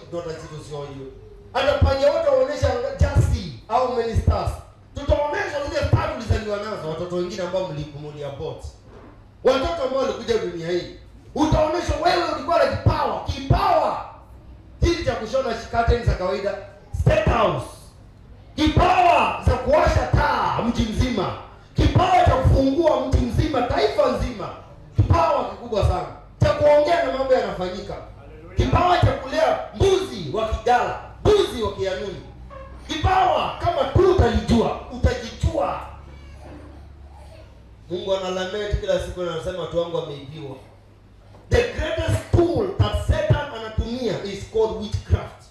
ndo tatizo sio hiyo. Hata panye wote waonesha justice au ministers. Tutaonesha zile stars ulizaliwa nazo, watoto wengine ambao mlipumulia bot. Watoto ambao walikuja dunia hii. Utaonesha wewe ulikuwa na kipawa. Hili si cha kushona curtains za kawaida, State House. Kipawa za kuwasha taa mji mzima, kipawa cha kufungua mji mzima, taifa nzima, kipawa kikubwa sana cha kuongea na mambo yanafanyika, kipawa cha kulea mbuzi wa Kigala, mbuzi wa Kianuni. Kipawa kama tu utalijua, utajijua. Mungu analamenti kila siku na anasema watu wangu wameibiwa. The greatest tool that Satan anatumia is called witchcraft.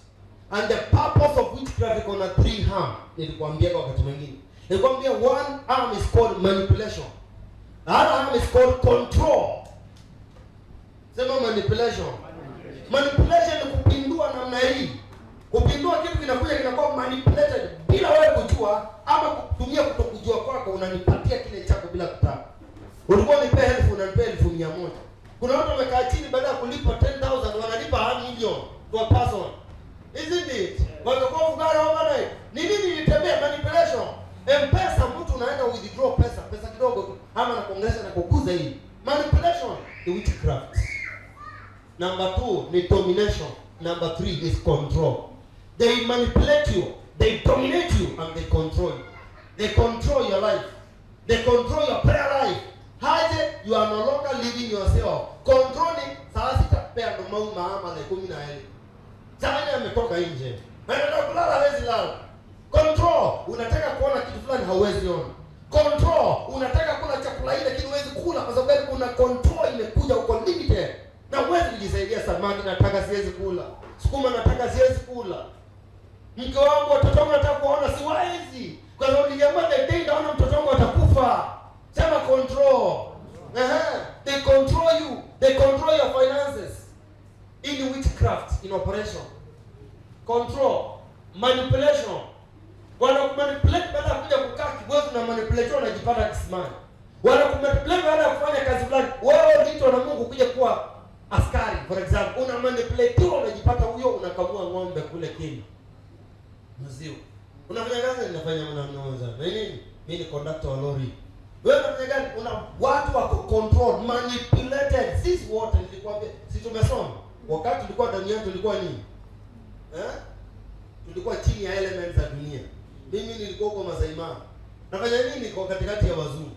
And the purpose of witchcraft is on a 3 arm. Nilikwambia kwa wakati mwingine. Nilikwambia one arm is called manipulation. The other arm is called control. Sema manipulation. Manipulation ni kupindua namna hii. Kupindua kitu kinakuwa manipulated bila wewe kujua, ama kutumia kutokujua kwako unanipatia kile chako bila kutaka. Ulikuwa nipe 1000 unanipa 1100. Kuna watu wamekaa chini baada ya kulipa 10,000 wanalipa 1 million to a person. Isn't it? Wakakuwa fukara overnight. Ni nini ilitembea? Manipulation. M-Pesa, mtu unaenda withdraw pesa kidogo tu, ama na kuongeza na kukuza hii. Manipulation, the witchcraft. Number 2 ni domination. Number 3 is control. They manipulate you, they dominate you, and they control you. They control your life. They control your prayer life. Haje, you are no longer living yourself. Controlling, saa sita pea ndo maama na 10,000. Chanya ametoka nje. Anataka kulala hawezi lala. Control, unataka kuona kitu fulani hauwezi ona. Control, unataka kula chakula ile lakini huwezi kula kwa sababu kuna control imekuja, uko limited. Na huwezi kujisaidia. Samaki nataka siwezi kula. Sukuma nataka siwezi kula. Mke wangu, watoto wangu nataka kuona siwezi. Kwa sababu niliamua the day naona mtoto wangu atakufa. Sema control. They control you. They control your finances. In witchcraft, in operation. Control. Manipulation. Wanakumanipulate baada ya kuja kukaa kibwezi na manipulation unajipata kisimani. Wanakumanipulate baada ya kufanya kazi fulani. Wewe uliitwa na Mungu kuja kuwa askari, for example. Una manipulate unajipata huyo unakamua ng'ombe kule Kenya. Maziwa. Unafanya kazi ninafanya mnaanza. Na nini? Mimi ni conductor wa lori. Wewe unafanya gani? Una watu wako control, manipulated. Sisi wote nilikwambia, si tumesoma. Wakati tulikuwa ndani yetu tulikuwa nini? Tulikuwa chini ya elements za dunia. Mimi nilikuwa huko Masai Mara. Nafanya nini kwa katikati ya wazungu?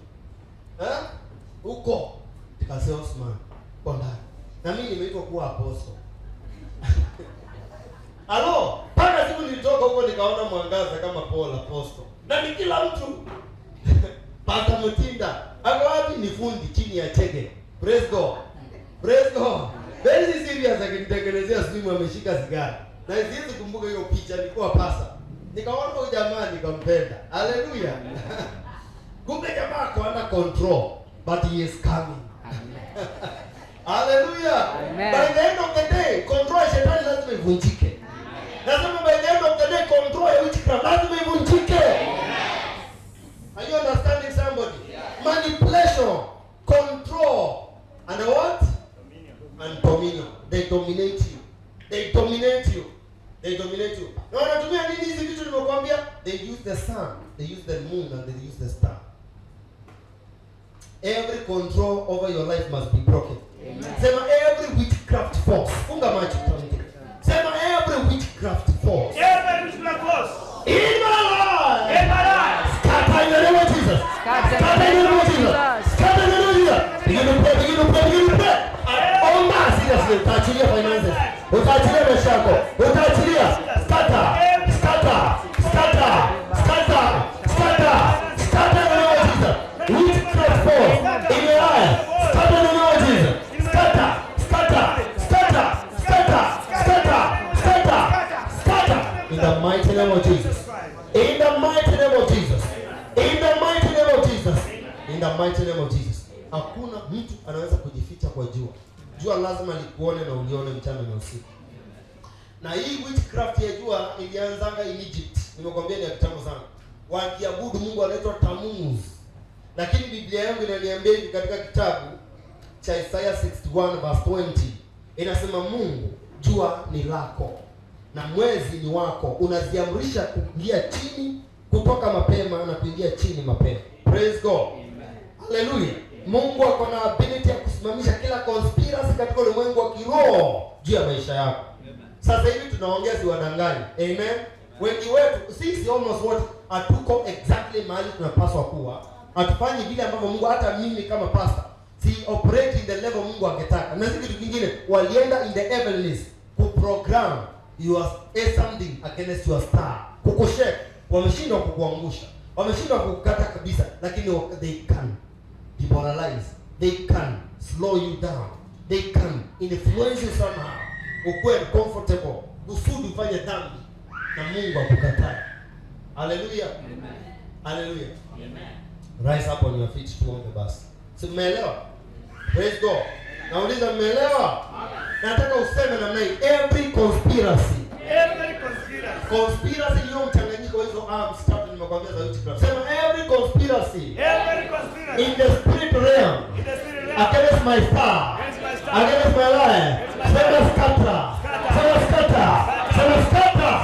Huko tukasema Osman kwa ndani. Na mimi nimeitwa kuwa apostle. Alo, paka siku nilitoka huko nikaona mwangaza kama Paul apostle. Na ni kila mtu. Paka Mutinda. Ako wapi? Ni fundi chini ya chege. Praise God. Praise God. Very serious, akinitengenezea simu ameshika sigara. Na siwezi kumbuka hiyo picha, nilikuwa pasa. Nikaona huyo jamaa nikampenda. Hallelujah. Kumbe jamaa kwa ana control, but he is coming. Hallelujah. By the end of the day, control ya shetani lazima ivunjike. Nasema by the end of the day, control ya witchcraft lazima ivunjike. Are you understanding somebody? Manipulation, control, and what? And dominion. They dominate you. They dominate you. They dominate you. Na wanatumia nini hizi vitu nimekuambia? They use the sun, they use the moon, and they use the star. Every control over your life must be broken. Amen. Sema every witchcraft force. Funga macho tamke. Sema every witchcraft force. Every witchcraft force. In my life. In my life. Scatter in the name of Jesus. Scatter in the name of Jesus. Scatter in the name of Jesus. Begin to pray, begin to pray, begin to pray. Seriously, utaachilia finances. Utaachilia maisha yako. Utaachilia. Scatter. Scatter. Scatter. Scatter. Scatter. Scatter in the name of Jesus. Witchcraft force in your life. Scatter in the name of Jesus. Scatter. Scatter. Scatter. Scatter. Scatter. Scatter. Scatter. In the mighty name of Jesus. In the mighty name of Jesus. In the mighty name of Jesus. In the mighty name of Jesus. Hakuna mtu anaweza kujificha kwa jua. Jua lazima likuone na ulione mchana na usiku. Na hii witchcraft ya jua ilianzanga in Egypt. Nimekwambia ni ya kitambo sana. Wakiabudu Mungu anaitwa Tammuz. Lakini Biblia yangu inaniambia katika kitabu cha Isaiah 61 verse 20. Inasema Mungu, jua ni lako na mwezi ni wako. Unaziamrisha kuingia chini kutoka mapema na kuingia chini mapema. Praise God. Hallelujah. Mungu ako na ability ya kusimamisha kila conspiracy katika ulimwengu wa kiroho juu ya maisha yako. Sasa hivi tunaongea si wadanganyi. Amen. Wengi wetu sisi almost wote hatuko exactly mahali tunapaswa kuwa. Hatufanyi vile ambavyo Mungu, hata mimi kama pastor si operate in the level Mungu angetaka. Na kitu kingine, walienda in the heavens kuprogram your something against your star. Kukushake, wameshindwa kukuangusha. Wameshindwa kukata kabisa, lakini they can demoralize. They can slow you down. They can influence you somehow. Ukwe comfortable, kusudi ufanye dhambi na Mungu akukatae. Hallelujah. Amen. Hallelujah. Amen. Rise up on your feet to on the bus. Si mmeelewa? Praise God. Nauliza mmeelewa? Nataka useme namna hii, every conspiracy. Conspiracy ni mchanganyiko hizo arms tatu nimekwambia za witchcraft. Sema every conspiracy. In the spirit realm. Against my star. Against my life. Sema scatter. Sema scatter. Sema scatter.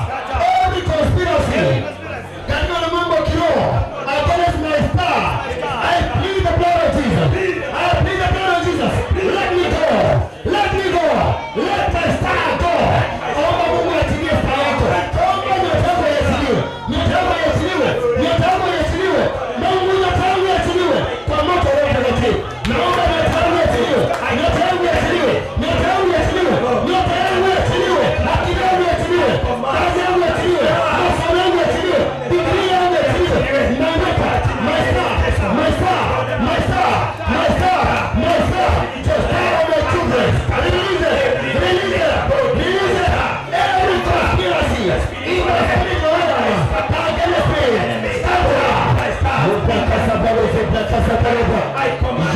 Every conspiracy. Katika na mambo kiroho against my star. I plead the blood of Jesus. I plead the blood of Jesus. Let me go. Let me go. Let my star go. Omba Mungu atilie star yako. Omba nyota yako iachiliwe. Nyota yako iachiliwe. Nyota yako iachiliwe. Mungu nyota yako iachiliwe. Kwa moto wa mtakatifu. Naomba nyota yako iachiliwe. Nyota yako iachiliwe. Nyota yako iachiliwe. Nyota yako iachiliwe. Akili yako iachiliwe. Kazi yako iachiliwe. Masomo yako iachiliwe. Biblia yako iachiliwe. My star. My star. My star. My star. My star. The star of my children. Release it. Release it. Release it. Every conspiracy in the spirit realm against me. I command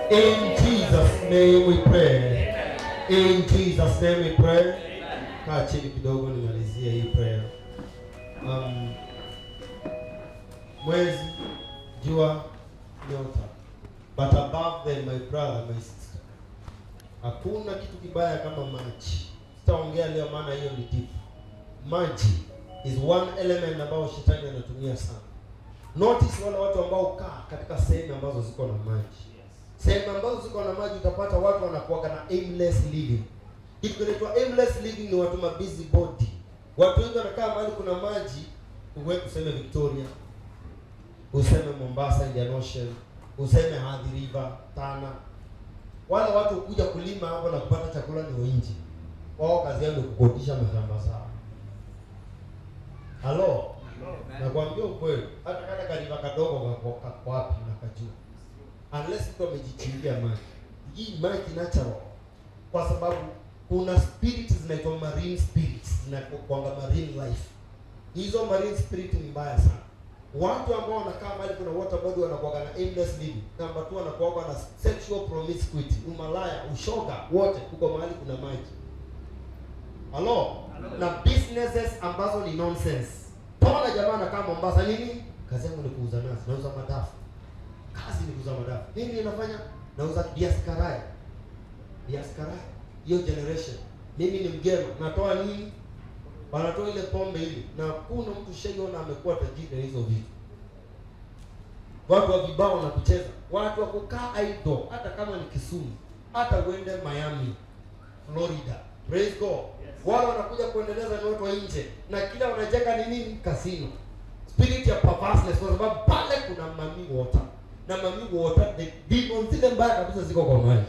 In Jesus' name we pray. In Jesus' name we pray. Kaa chini kidogo nimalizie hii prayer. Mwezi, jua, nyota. But above them, my brother, my sister. Hakuna kitu kibaya kama maji. Sitaongea leo maana hiyo ni deep. Maji is one element ambao shetani anatumia sana. Notice wale watu ambao kaa katika sehemu ambazo ziko na maji. Sehemu ambazo ziko na maji utapata watu wanakuwa na aimless living. Kitu kinaitwa aimless living ni watu busy body. Watu wengi wanakaa mahali kuna maji, uwe kuseme Victoria, useme Mombasa, Indian Ocean, useme Athi River, Tana. Wale watu kuja kulima hapo na kupata chakula ni wengi. Wao kazi yao ni kukodisha mashamba zao. Hello? Nakwambia ukweli, hata kana kariba kadogo kwa wapi na kajua. Unless mtu amejichimbia maji. Hii maji natural. Kwa sababu kuna spirits zinaitwa marine spirits, zinakuwa marine life. Hizo marine spirit ni mbaya sana. Watu ambao wanakaa mahali kuna water body wanakuwa na aimless living. Namba 2 wanakuwa na sexual promiscuity, umalaya, ushoga, wote uko mahali kuna maji. Hello? Na businesses ambazo ni nonsense. Tona jamaa anakaa Mombasa nini? Kazi yangu ni kuuza nazi, nauza madafu. Kazi ni kuuza madafu. Nini ninafanya? Nauza biasi karai. Biasi karai. Hiyo generation. Mimi ni mgema, natoa nini? Wanatoa ile pombe ile. Na kuna mtu shaiona amekuwa tajiri na hizo vitu. watu wa vibao na kucheza, watu wa kukaa idle, hata kama ni Kisumu, hata uende Miami, Florida. Praise God. Yes. Wale wanakuja kuendeleza ni watu wa nje, na kila wanacheka ni nini? Casino. Spirit ya perverseness, kwa sababu pale kuna mami water. Na mami water, the demons zile mbaya kabisa ziko kwa maji.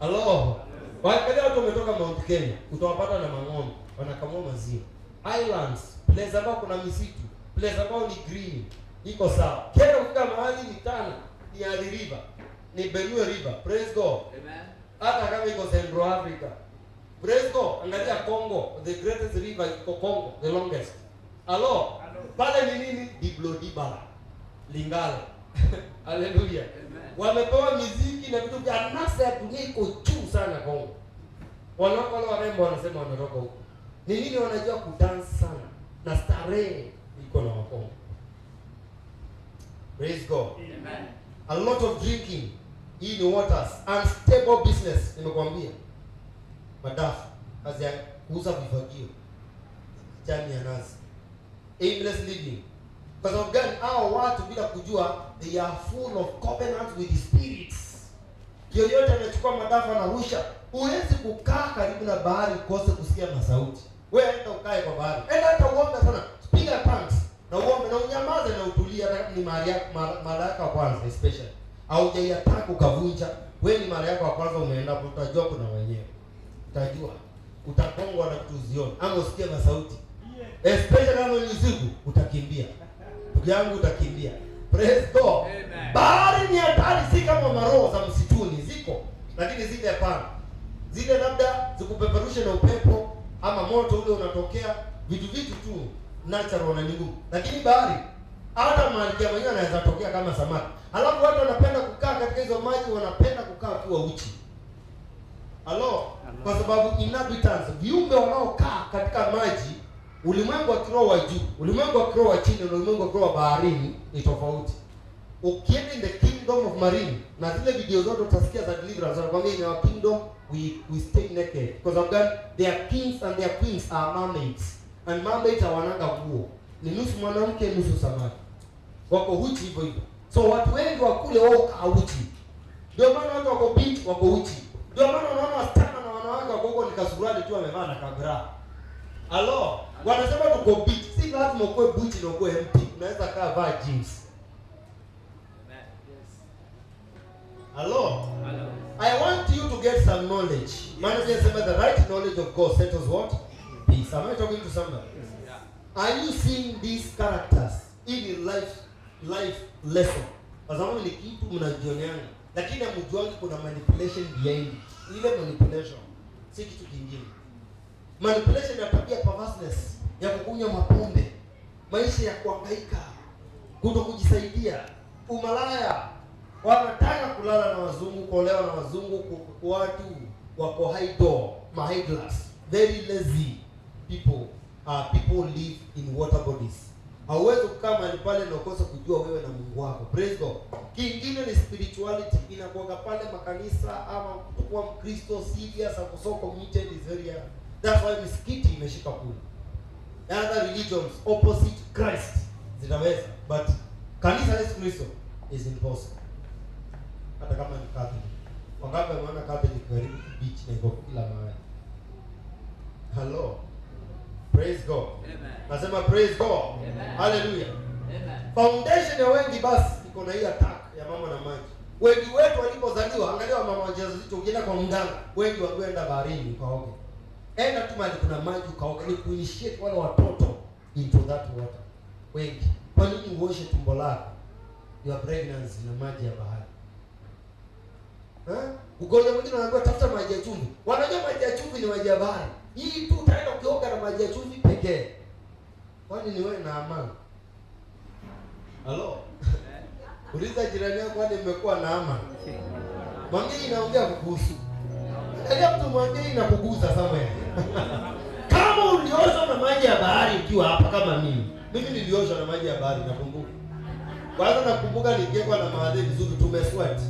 Hello. Waangalia watu wametoka Mount Kenya, utawapata na mang'ombe, wanakamua maziwa. Islands, place ambao kuna misitu, place ambao ni green, iko sawa. Kenya ukifika mahali ni Tana, ni Athi River, ni Benue River. Praise God. Amen. Hata kama iko Central Africa. Praise God. Angalia Congo, the greatest river iko Congo, the longest. Hello. Pale ni nini? Diblodibala. Lingala. Hallelujah. Wamepewa muziki na vitu vya nasa ya dunia iko juu sana Kongo. Wanawake wale warembo wanasema wanatoka huko. Ni nini? Wanajua kudance sana na starehe iko na Wakongo. Praise God. Amen. A lot of drinking in the waters, unstable business. Nimekuambia madafu, kazi ya kuuza vifagio, jani ya nazi, aimless living. Kwa sababu gani? Hao watu bila kujua, they are full of covenant with the spirits. Yoyote anachukua madafu anarusha. Huwezi kukaa karibu na bahari ukose kusikia masauti. Wewe enda ukae kwa bahari, enda hata uombe sana, piga tongues na uombe na unyamaze na utulie. Hata ni mara yako ya kwanza especially, au hujaiataka ukavunja, wewe ni mara yako ya kwanza umeenda, utajua kuna wenyewe, utajua utakongwa na vitu uzione ama usikie masauti, especially kama ni usiku, utakimbia ndugu yangu, utakimbia. Praise God. Amen. Bahari ni hatari, si kama maroho za msituni ziko, lakini zile hapana, zile labda zikupeperushe na upepo ama moto ule unatokea, vitu tu natural na ngumu. Lakini bahari hata malkia mwenyewe anaweza tokea kama samaki. Alafu watu wanapenda kukaa katika hizo maji, wanapenda kukaa kwa uchi. Hello. Kwa sababu inhabitants, viumbe wanaokaa katika maji, ulimwengu wa kiroho wa juu, ulimwengu wa kiroho wa chini na ulimwengu wa kiroho wa baharini ni tofauti. Ukienda in the kingdom of marine, na zile video zote utasikia za deliverance wanakuambia in our kingdom we stay naked. Because of God, their kings and their queens are mermaids. And mermaids hawananga nguo. Ni nusu mwanamke nusu samaki. Wako uchi hivyo hivyo. So watu wengi wa kule wao uchi. Ndio maana watu wako beach wako uchi. Ndio maana unaona wasichana na wanawake wako huko ni kasuruali tu wamevaa na kabra. Hello. Wanasema tuko beach. Si lazima ukoe beach na ukoe empty. Unaweza kaa vaa jeans. Hello. Hello. I want you to get some knowledge. Manager said the right knowledge of God settles what? Peace. Am I talking to somebody? Yeah. Are you seeing these characters in your life lesson? Kwa sababu ni kitu mnajioneana, lakini hamjuangi kuna manipulation behind. Ile manipulation si kitu kingine. Manipulation ya tabia, perverseness, ya kukunywa mapombe, maisha ya kuhangaika, kutokujisaidia, umalaya. Wanataka kulala na wazungu, kuolewa na wazungu, watu wako high door, high class, very lazy people. People live in water bodies. Hauwezi kukaa mahali pale na ukose kujua wewe na Mungu wako. Praise God. Kingine ni spirituality, inakuwa pale makanisa ama kutokuwa Mkristo serious and so committed is very hard. That's why misikiti imeshika kule. Other religions opposite Christ zinaweza, but kanisa la Kristo is impossible. Hata kama ni Catholic. Wangapi wameona Catholic karibu beach na iko kila mahali? Hello. Praise God. Amen. Nasema praise God. Amen. Hallelujah. Amen. Foundation ya wengi basi iko na hii attack ya mama na maji. Wengi wetu walipozaliwa, angalia mama wajawazito, ukienda kwa mganga, wengi wakwenda baharini ukaoge. Enda tu mahali kuna maji ukaoge, ni kuinitiate wale watoto into that water. Wengi. Kwa nini uoshe tumbo lako? Your pregnancy na maji ya bahari. Ugonjwa mwingine wanaambiwa tafuta maji ya chumvi. Wanajua maji ya chumvi ni maji ya bahari. Hii tu utaenda ukioga na maji ya chumvi pekee. Kwani ni wewe na amani? Hello. Uliza jirani yako kwani mmekuwa na amani? Mwambie inaongea kukuhusu. Ndio mtu mwambie inakugusa somewhere. Kama ulioshwa na maji ya bahari ukiwa hapa kama mimi. Mimi nilioshwa na maji ya bahari nakumbuka. Kwanza nakumbuka nikiwa na maadhi vizuri tumesweat.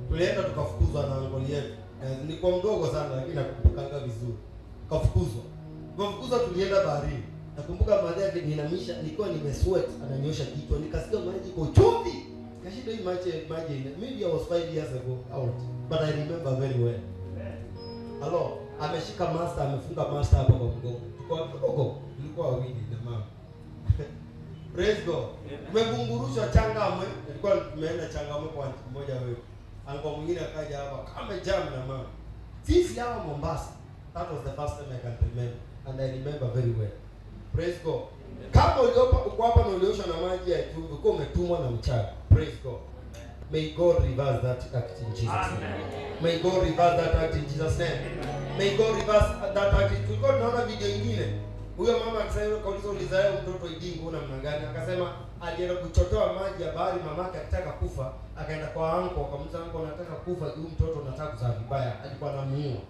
Tulienda tukafukuzwa na ngoli yetu. Nilikuwa mdogo sana lakini nakumbukanga vizuri. Kafukuzwa. Tukafukuzwa tulienda baharini. Nakumbuka baada yake niinamisha, nilikuwa nimesweat, ananyosha kichwa, nikasikia maji iko chumvi. imagine. Maybe I was 5 years ago out, but I remember very well. Hello, ameshika master, amefunga master hapa kwa mgongo. Tulikuwa wawili na mama. Praise God. Tumebungurushwa Changamwe, tulikuwa tumeenda Changamwe kwa mmoja wewe. Anko mwingine akaja hapa kama jam na mama. Sisi hapa Mombasa. That was the first time I can remember, and I remember very well. Praise God. Kama uko hapa na ulioshwa na maji ya chumvi, uko umetumwa na mchawi. Praise God. May God reverse that act in Jesus' name. May God reverse that act in Jesus' name. May God reverse that act. Tulikuwa tunaona video nyingine. Huyo mama akasema kauliza ulizae mtoto idingo namna gani? Akasema alienda kuchotoa maji ya bahari, mamake akitaka kufa, akaenda kwa anko, akamwambia anko nataka kufa, huyu mtoto nataka kuzaa vibaya. Alikuwa anamuua.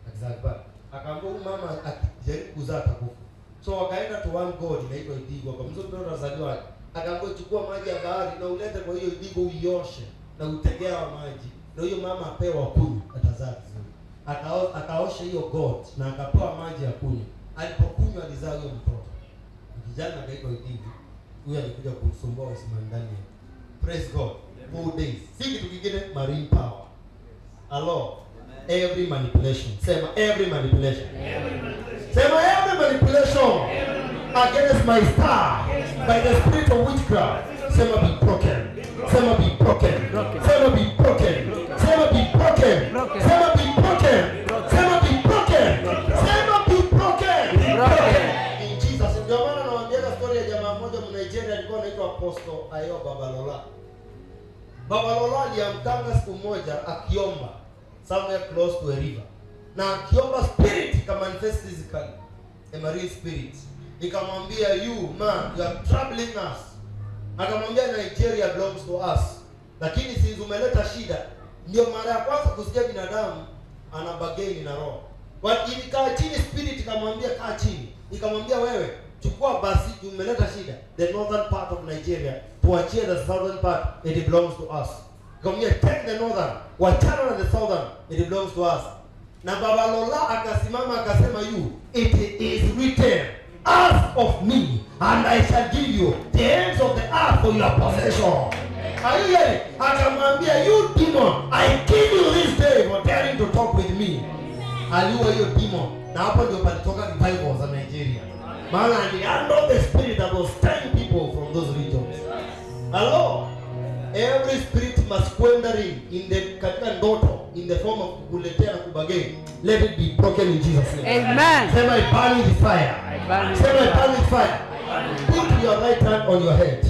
Akizaa vibaya. Akaambia huyu mama akijaribu kuzaa atakufa. So wakaenda to one God inaitwa Idigo. Akamwambia mtoto atazaliwa. Akaambia chukua maji ya bahari na ulete kwa hiyo Idigo uioshe na utegea wa maji. Na hiyo mama apewa kunywa atazaa vizuri. Akaosha hiyo God na akapewa maji ya kunywa. Alipokunywa alizaa huyo mtoto. Kijana akaitwa Idigo. Huyo alikuja kumsumbua usimani ndani. Praise God. 4 days. Si kitu kingine, marine power. Hello. Every manipulation. Sema every manipulation. Sema every manipulation against my star by the spirit of witchcraft. Sema be broken. Sema be broken. Sema be broken. Sema be broken. Sema be broken. Sema be broken. Sema be broken. In Jesus. Ndio maana nawaambia story ya jamaa mmoja Mnigeria alikuwa anaitwa Apostle Ayo Babalola. Babalola aliamkanga siku moja akiomba somewhere close to a river. Na akiomba spirit ikamanifest physically. A marine spirit. Ikamwambia you man, you are troubling us. Akamwambia Nigeria belongs to us. Lakini si umeleta shida. Ndio mara ya kwanza kusikia binadamu ana bageni na roho. Kwa ilikaa chini spirit ikamwambia kaa chini. Ikamwambia wewe chukua basi umeleta shida. The northern part of Nigeria tuachie the southern part, it belongs to us. Ikamwambia take the northern, wachana na the southern, it belongs to us. Na Babalola akasimama akasema it is written, ask of me and I shall give you the ends of the earth for your possession. Ayeye akamwambia you demon, I kill you this day for daring to talk with me. Aliua hiyo demon na hapo ndio palitoka revival za Nigeria. Maana alihandle the spirit that was stirring people from those regions. Hello. Every spirit must quandering in the katika ndoto in the form of kukuletea na kubageni. Let it be broken in Jesus' name. Amen. Sema I burn with fire. Sema I burn with fire. Put your right hand on your head.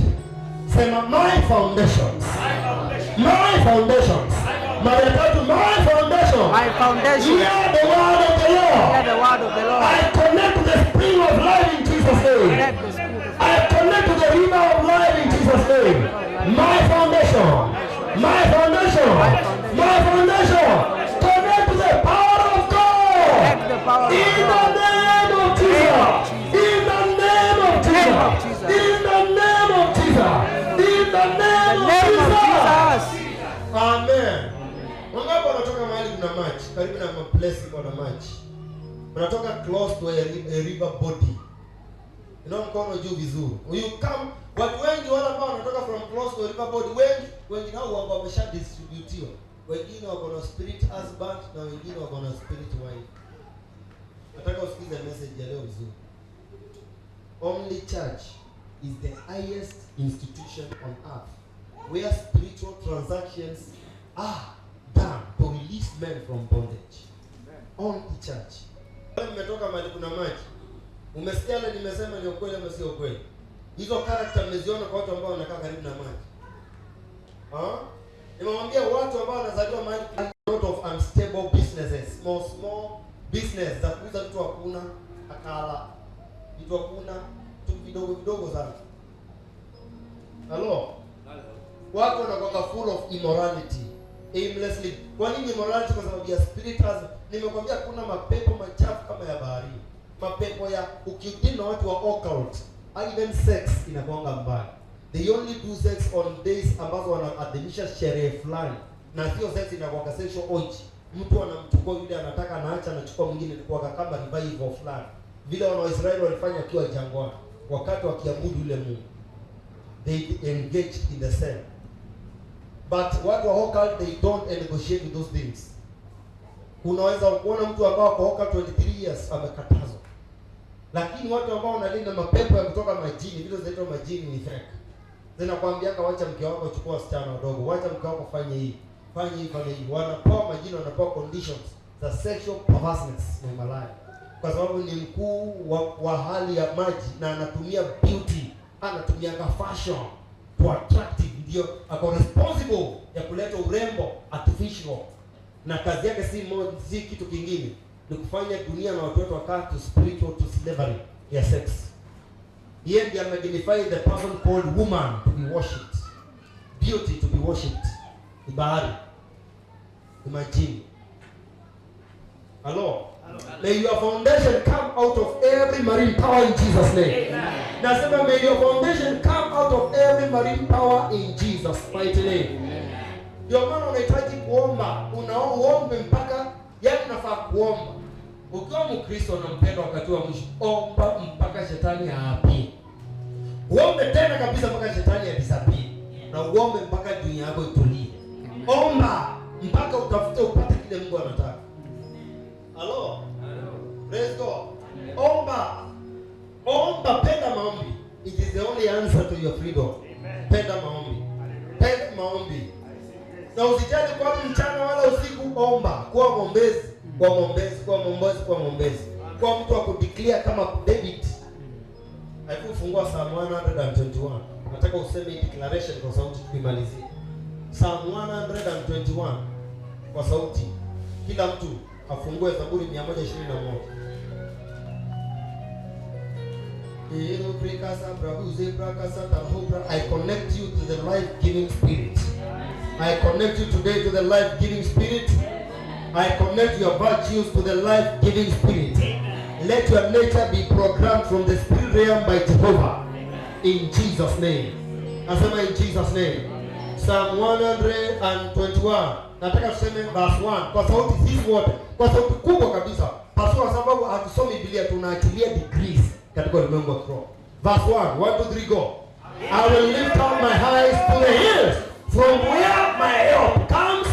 Sema my foundations. My foundations. My foundation. My foundation. Hear the word of the Lord. Hear the word of the Lord. I connect to the spring of life in Jesus' name. I connect to the river of life in Jesus' name. My foundation, my foundation, my foundation, connect to the power of God. In the name of Jesus. In the name of Jesus. In the name of Jesus. In the name of Jesus. Amen. Wangapi wanatoka mahali kuna maji, karibu na place kuna maji. Unatoka close to a river body. Inao mkono juu vizuri. You come, watu wengi wale ambao wanatoka from close to river body, wengi nao ambao wamesha distributiwa. Wengine wako na spirit husband na wengine wako na spirit wife. Nataka usikize message ya leo vizuri. Only church is the highest institution on earth where spiritual transactions are done to release men from bondage. Only church. Nimetoka mahali kuna maji. Umesikia ile nimesema ni ukweli ama sio ukweli? Hizo character mmeziona kwa watu ambao wanakaa karibu na maji. Nimemwambia watu ambao wanazaliwa mahali a lot of unstable businesses, small business za kuuza vitu hakuna, akala. Vitu hakuna, vitu vidogo sana. Hello. Watu wanakuwa full of immorality, aimlessly. Kwa nini immorality? Kwa sababu ya spirit has. Nimekwambia kuna mapepo machafu kama ya bahari. Mapepo ya ukidini na watu wa occult, even sex inakuanga mbaya. They only do sex on days ambazo wanaadhimisha sherehe fulani. Na sio sex inakuwa sexual orgy. Mtu anamchukua yule anataka anaacha anachukua mwingine kwa kama revival fulani. Vile wana Israeli walifanya akiwa jangwani wakati wakiabudu yule Mungu. They engaged in the same. But watu wa occult, they don't negotiate with those things. Unaweza kuona mtu ambao kwa occult 23 years amekatazwa. Lakini watu ambao wanalinda mapepo ya kutoka majini, vile zinaitwa majini ni fake. Zinakwambianga wacha mke wako chukua wasichana wadogo, wacha mke wako fanye hii, fanye hii, fanye hii. Wanapewa majini, wanapewa conditions za sexual perverseness na malaya. Kwa sababu ni mkuu wa hali ya maji na anatumia beauty, anatumia fashion to attractive, ndio ako responsible ya kuleta urembo artificial. Na kazi yake si kitu kingine, ni kufanya dunia na watu wetu wakaa to spiritual to slavery ya sex. Yeye ndiye magnify the person called woman to be worshipped, beauty to be worshipped. Ni bahari, imagine. Hello. May your foundation come out of every marine power in Jesus' name. Nasema may your foundation come out of every marine power in Jesus' mighty name. Ndio maana unahitaji kuomba, unaombe mpaka yaani unafaa kuomba. Ukiwa Mkristo na mpendo wakati wa mwisho, omba mpaka shetani aapie. Uombe tena kabisa mpaka shetani adisapie. Na uombe mpaka dunia yako itulie. Omba mpaka utafute upate kile Mungu anataka. Hello. Praise God. Omba, penda maombi. It is the only answer to your freedom. Penda maombi. Penda maombi. Na usijali kwa mchana wala usiku, omba. Kuwa mwombezi, Kwa mtu wa kudeclare kama David. Alipofungua Psalm 121. Nataka useme declaration kwa sauti tukimalizie. Psalm 121 kwa sauti. Kila mtu afungue Zaburi 121. I connect you to the life-giving spirit. I connect you today to the life-giving spirit. I connect your virtues to the life-giving spirit. Let your nature be programmed from the spirit realm by Jehovah. In Jesus' name. Nasema in Jesus' name. Psalm 121. Nataka tuseme verse 1 kwa sauti sisi wote, kwa sauti kubwa kabisa. Kwa sababu hatusomi Biblia, tunaachilia degrees katika ulimwengu wa kiroho. Verse 1, 1 2 3 go. I will lift up my eyes to the hills, from where my help comes.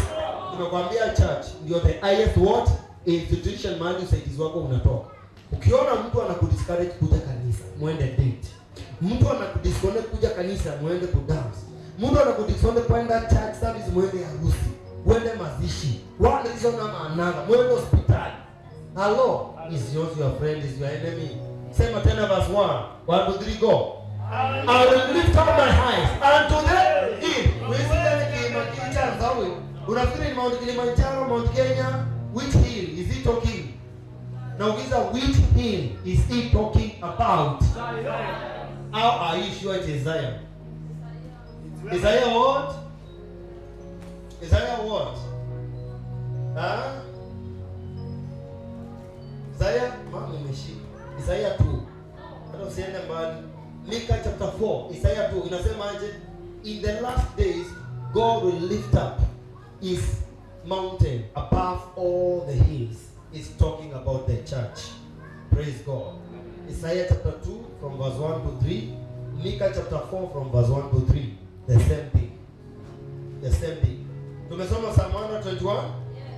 Nimekwambia church ndio the highest what institution mahali usaidizi wako unatoka. Ukiona mtu anakudiscourage kuja kanisa, muende date. Mtu anakudisconnect kuja kanisa, muende to dance. Mtu anakudisconnect kwenda church service, muende harusi, muende mazishi. One reason ama another, muende hospitali. Hello, is yours your friend, is your enemy? Sema tena verse 1, 1 2 3 go. I will lift up my eyes unto the hill. Unafikiri ni Mount Kilimanjaro, Mount Kenya? Which hill is he talking? Now which hill is he talking about? How are you sure it is Zion? Isaiah what? Isaiah what? Huh? Isaiah, mama umeshika. Isaiah 2. Hata usiende mbali. Micah chapter 4, Isaiah 2 inasema aje? In the last days God will lift up his mountain above all the hills. It's talking about the church. Praise God. Isaiah chapter 2 from verse 1 to 3. Micah chapter 4 from verse 1 to 3. The same thing. The same thing. Tumesoma Psalm 121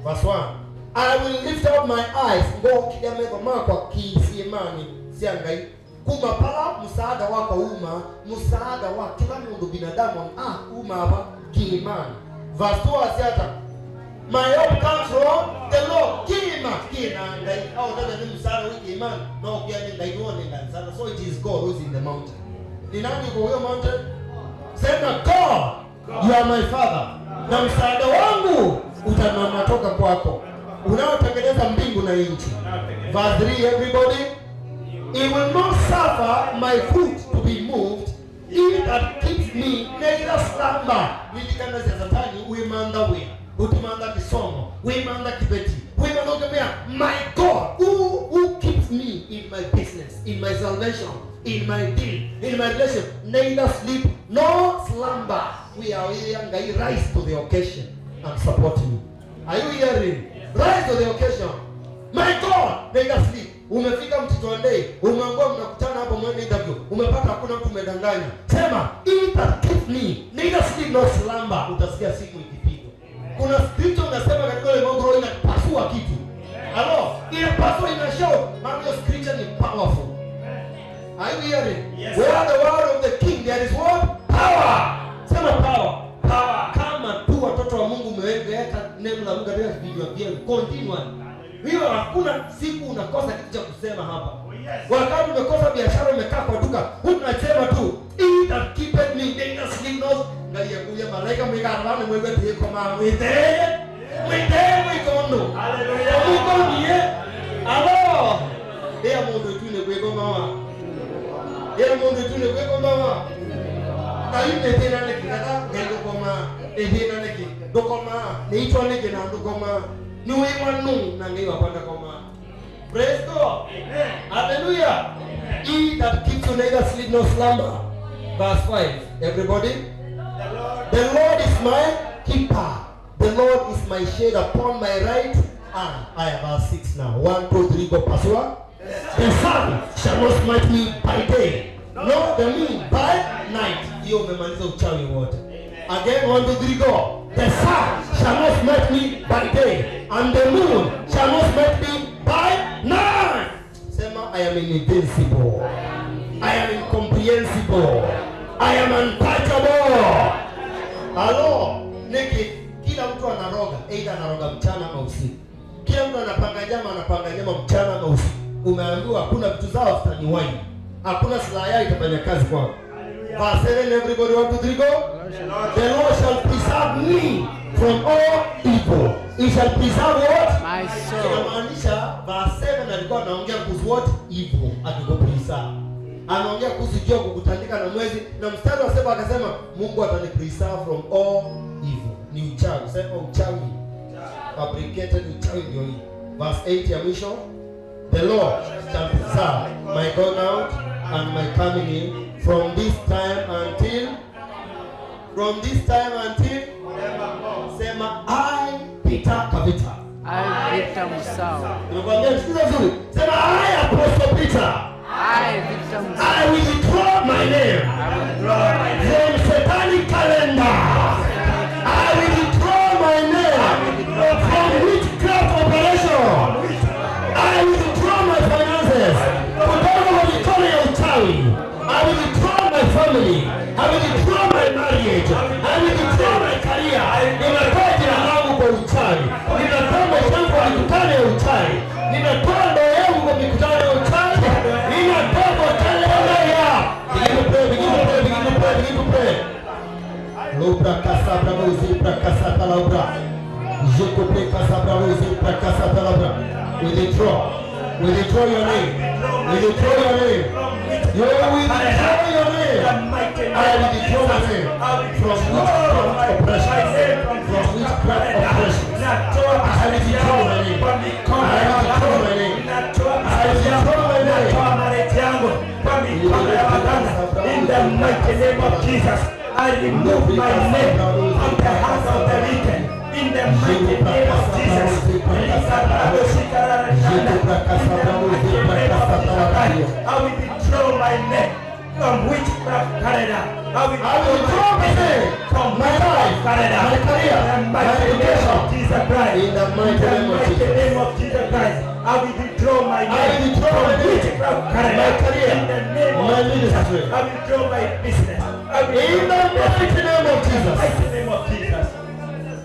verse 1. I will lift up my eyes. Ngo kidameko kwa kisiemani siangai. Kumapala msaada wako uma, msaada wa kila mundu binadamu uma hapa kiimani. Verse 2 asiata. My help comes from the Lord. Kina ngai au dada ni msaada wiki imani. No pia ni ngai ni msaada. So it is God who's in the mountain. Ni nani kwa hiyo mountain? Sema God, you are my father. Na msaada wangu utanatoka kwako. Unaotengeneza mbingu na nchi. Verse 3 everybody. He will not suffer my foot to be moved. He that keeps me neither slumber. Nilikana za Satani uimanda we. Utimanda kisomo. Uimanda kibeti. Uimanda ukemea. My God who keeps me in my business, in my salvation, in my deal, in my relationship, neither sleep nor slumber. We are here and I rise to the occasion and support you. Are you hearing? Rise to the occasion. My God, neither sleep Umefika Mtitondei, umeambiwa mnakutana hapo mwende interview, umepata hakuna mtu umedanganya. Sema, "Eat that keep me, neither sleep nor slumber." Utasikia siku ikipigwa. Kuna scripture unasema katika ile Mungu inapasua kitu. Hello, inapasua ina show. Mambo ya scripture ni powerful. Are you hearing? Yes, where the word of the king there is what? Power. Sema power. Power. Kama tu watoto wa Mungu umeweka neno la Mungu katika vinywa vyenu continually. Hiyo hakuna siku unakosa kitu cha kusema hapa. Wakati umekosa biashara umekaa kwa duka, unasema tu, "Eat and keep it me, neither sleep nor." Ngai yakuya malaika mwegarana mwewe tiko ma mwite. Mwite mwikono. Hallelujah. Mungu ndiye. Alo. Ndio mundu tune kweko mama. Ndio mundu tune kweko mama. Kai tena nikikata ngendo koma. Ehina niki. Dokoma. Niitwa niki na dokoma. Ni wewe nu na ngai wapanda koma. Praise God. Amen. Hallelujah. He that keeps you neither sleep nor slumber. Verse 5. Everybody. The Lord is my keeper. The Lord is my shade upon my right hand. I have verse 6 now. 1, 2, 3, go pasua. The sun shall not smite me by day, nor the moon by night. Hiyo umemaliza uchawi wote. Again, 1, 2, 3, go. The sun shall not smite me by day, and the moon shall not smite me by night. Sema, I am invincible. I am incomprehensible. I am untouchable. Hello, Niki, kila mtu anaroga, either anaroga mchana ama usiku. Kila mtu anapanga nyama mchana ama usiku. Umeambiwa hakuna vitu zao zitaniwahi. Hakuna silaha yao itafanya kazi kwao. Verse 7, everybody, 1, 2, 3, go. The Lord shall preserve me from all evil. He shall preserve what? My soul. Inamaanisha verse 7 alikuwa anaongea kuhusu what? Evil. Akikupreserve. Anaongea kuhusu jua kukutandika na mwezi, na mstari wa 7 akasema Mungu atanipreserve from all evil. Ni uchawi. Sema uchawi. Fabricated uchawi ndio hii. Verse 8 ya mwisho. The Lord shall preserve my going out and my coming in from this time until sema I Peter Kavita. I Victor Musau. Nimekwambia sikiza vizuri. Sema I Apostle Peter. I Victor Musau. I will withdraw my name from satanic calendar. I will withdraw my name from witchcraft operation. I will withdraw my finances kutoka kwa mikono ya uchawi. I will withdraw my family. I will withdraw my marriage. I will withdraw my career. Ninatoa jina langu kwa uchawi. Ninatoa maisha yangu kwa mikutano ya uchawi. Ninatoa ndoa yangu kwa mikutano ya uchawi. Ninatoa kwa kalenda ya. Begin to pray. Lobra kasabra mozi prakasata labra. Joko prakasabra mozi prakasata labra. We withdraw your name. We withdraw your name. You will withdraw your name. I will withdraw my name from witchcraft oppression. From witchcraft oppression. I will withdraw my name. I will withdraw my name. I will withdraw my name. In the mighty name of Jesus, I remove my name from the hands of the wicked. In the mighty name of Jesus, I will withdraw my name from witchcraft calendar. I will withdraw my name from my life calendar. My career, in the mighty name of Jesus Christ. In the mighty name of Jesus Christ, I will withdraw my name from witchcraft calendar. My career, in the name my of Jesus, ministry. I will withdraw my business. In the mighty name of Jesus. Mighty name of Jesus.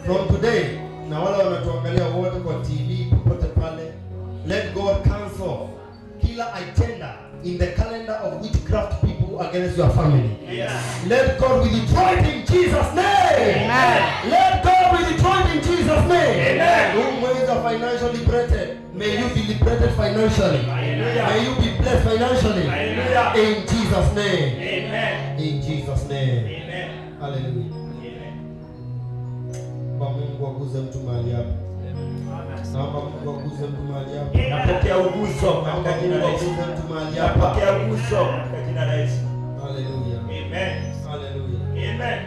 From today, na wale wanatuangalia wote kwa TV popote pale, let God cancel kila agenda in the calendar of witchcraft people against your family. Yes. Let God withdraw it in Jesus' name. Amen. Let God withdraw it in Jesus' name. Amen. Whom ways are financially liberated, may you be liberated financially. Hallelujah. May you be blessed financially. Hallelujah. In Jesus' name. Amen. In Jesus' name. Amen. Hallelujah. Kwa Mungu aguze mtu mahali hapa. Naomba Mungu aguze mtu mahali hapa. Napokea uguso Naomba katika jina Mungu la Yesu. aguze mtu mahali hapa. Napokea uguso katika jina la Yesu. Hallelujah. Amen. Hallelujah. Amen.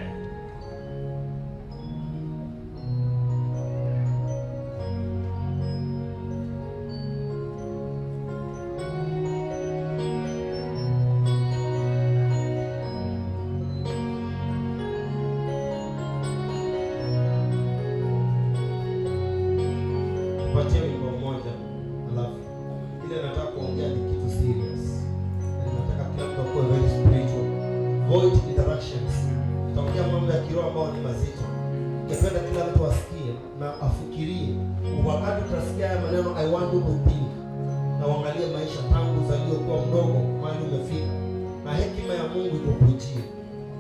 Patia wimbo mmoja, alafu ile nataka kuongea ni kitu serious. Nataka kila mtu akuwe very spiritual. Void interactions. Tutaongea mambo ya kiroho ambayo ni mazito. Ningependa kila mtu asikie na afikirie. Wakati utasikia haya maneno, I want you to think. Na uangalie maisha tangu uzalio kwa mdogo mahali umefika. Na hekima ya Mungu ikukujie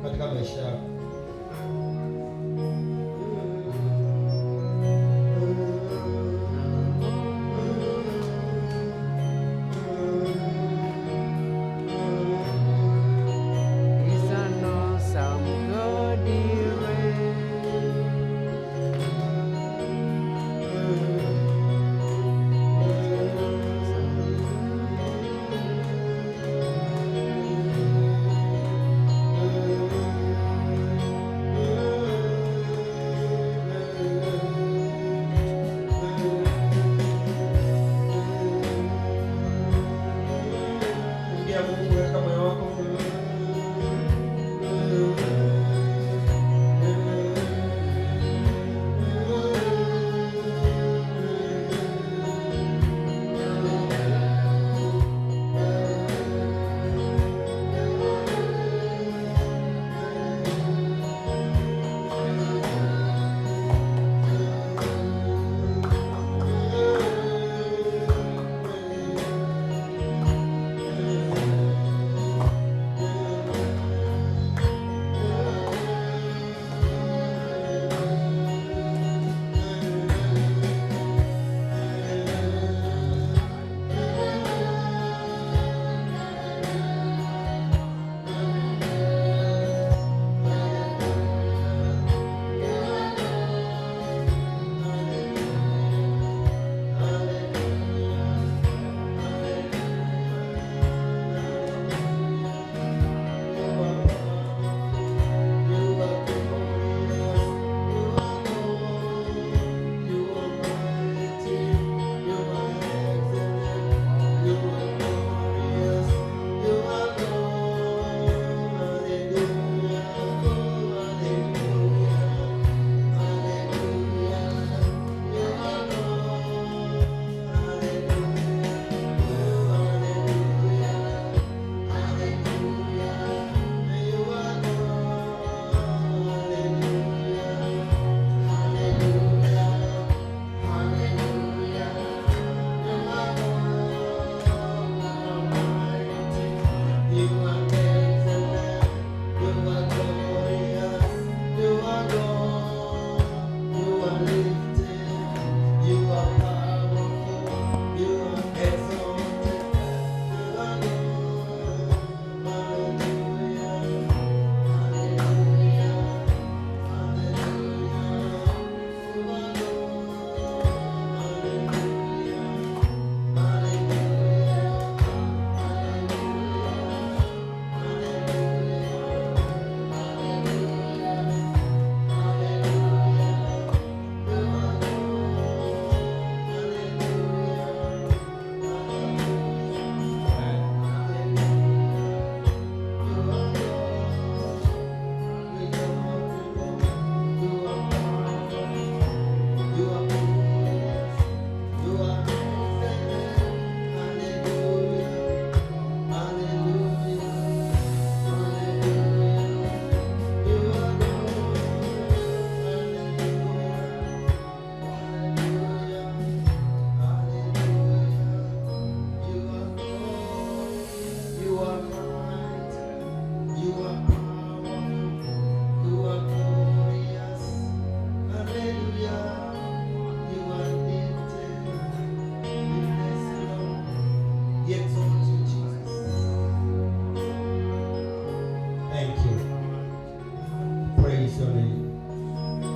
katika maisha yako.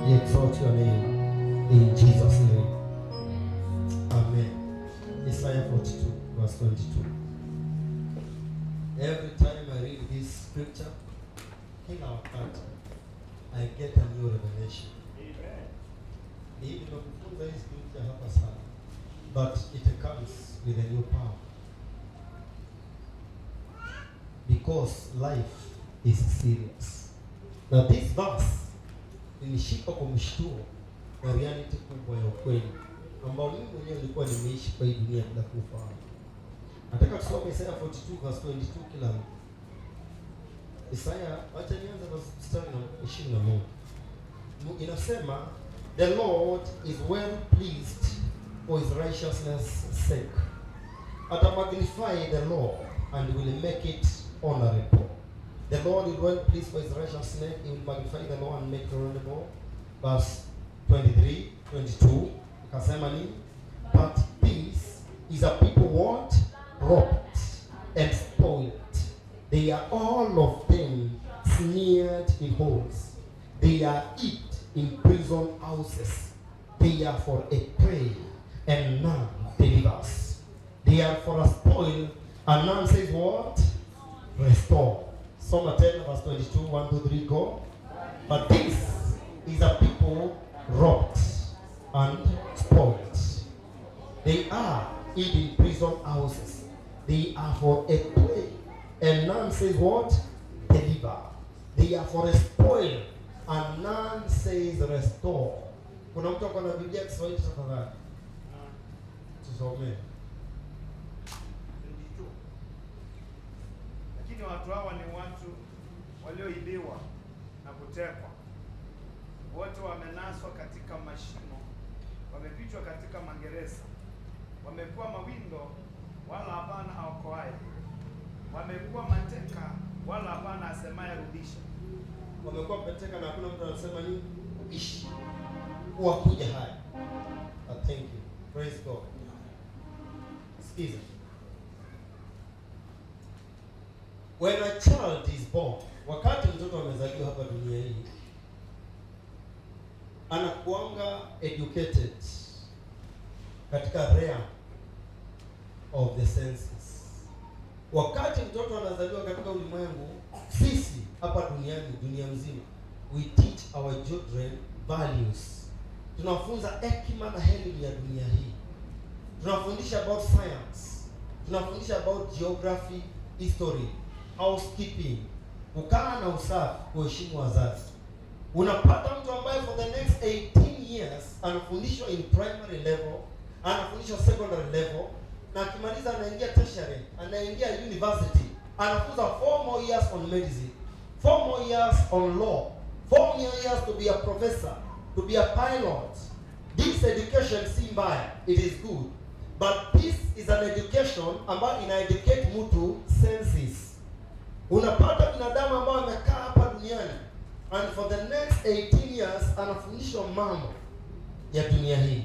exalt your name in Jesus' name. Amen. Isaiah 42, verse 22. Every time I read this scripture, in our heart, I get a new revelation. Hii nimekufunza hii scripture hapa sana, but it comes with a new power. Because life is serious. Now this verse ilishika kwa mshtuo na reality kubwa ya ukweli ambao mimi mwenyewe nilikuwa nimeishi kwa hii dunia bila kufahamu. Nataka tusome Isaya 42 verse 22 kila mtu. Isaya, acha nianze na mstari wa 21. Inasema, the Lord is well pleased for his righteousness' sake. Ata magnify the law and will make it honorable. The Lord is well pleased for his righteousness. He will magnify the law and make it honorable. Verse 23, 22. Ikasema ni, but this is a people what? Robbed and spoiled. They are all of them snared in holes. They are hid in prison houses. They are for a prey, and none delivers. They are for a spoil, and none says what? Restore. Psalm 10 verse 22, 1, 2, 3, go. But this is a people robbed and spoiled. They are hid in prison houses. They are for a prey, and none says what? Deliver. They are for a spoil, and none says restore. Kuna mtu akona Biblia Kiswahili tafadhali? Tusome. Lakini watu hawa ni watu walioibiwa na kutekwa. Wote wamenaswa katika mashimo, wamefichwa katika magereza. Wamekuwa mawindo wala hapana aokoaye. Wamekuwa mateka wala hapana asemaye rudisha. Wamekuwa mateka na hakuna mtu anasema ni ishi. Kuja haya. Thank you. Praise God. Sikiza. When a child is born, wakati mtoto amezaliwa hapa dunia hii, anakuanga educated katika realm of the senses. Wakati mtoto anazaliwa katika ulimwengu, sisi hapa duniani, dunia mzima, we teach our children values. Tunafunza hekima na elimu ya dunia hii. Tunafundisha about science. Tunafundisha about geography, history, housekeeping, kukaa na usafi, kuheshimu wazazi. Unapata mtu ambaye for the next 18 years anafundishwa in primary level, anafundishwa secondary level, na akimaliza anaingia tertiary, anaingia university, anafunza 4 more years on medicine, 4 more years on law, 4 more years to be a professor, to be a pilot. This education si mbaya, it is good. But this is an education ambayo ina-educate mtu senses. Unapata binadamu ambao amekaa hapa duniani and for the next 18 years anafundishwa mambo ya dunia hii.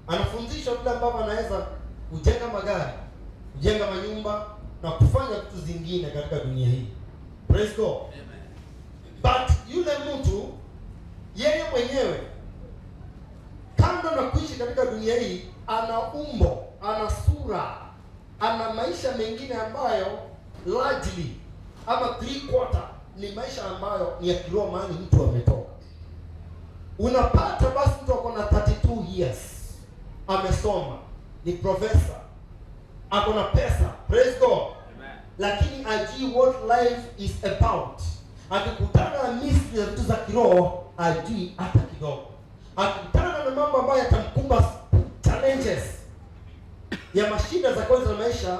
Anafundishwa vile ambavyo anaweza kujenga magari, kujenga manyumba na kufanya vitu zingine katika dunia hii. Praise God. Amen. But yule mtu yeye mwenyewe kando na kuishi katika dunia hii, ana umbo, ana sura, ana maisha mengine ambayo largely ama 3/4 ni maisha ambayo ni ya kiroho, mahali mtu ametoka. Unapata basi mtu ako na 32 years, amesoma, ni professor, ako na pesa, praise God. Amen. Lakini ajui what life is about. Akikutana na mystery ya vitu za kiroho, ajui hata kidogo. Akikutana na mambo ambayo yatamkumba, challenges ya mashida za kwanza na maisha,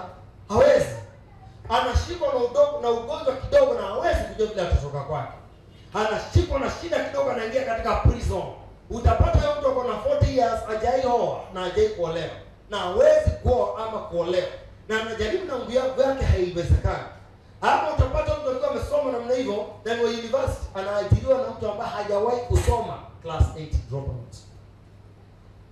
hawezi. Anashikwa na ugonjwa kidogo na hawezi kujua vile atatoka kwake. Anashikwa na shida kidogo, anaingia katika prison. Utapata yule mtu ako na 40 years hajaioa na hajai kuolewa, na hawezi kuoa ama kuolewa, na anajaribu na nguvu yake haiwezekani. Hapo utapata mtu alikuwa amesoma namna hivyo, then wa university anaajiriwa na mtu ambaye hajawahi kusoma, class 8 dropout.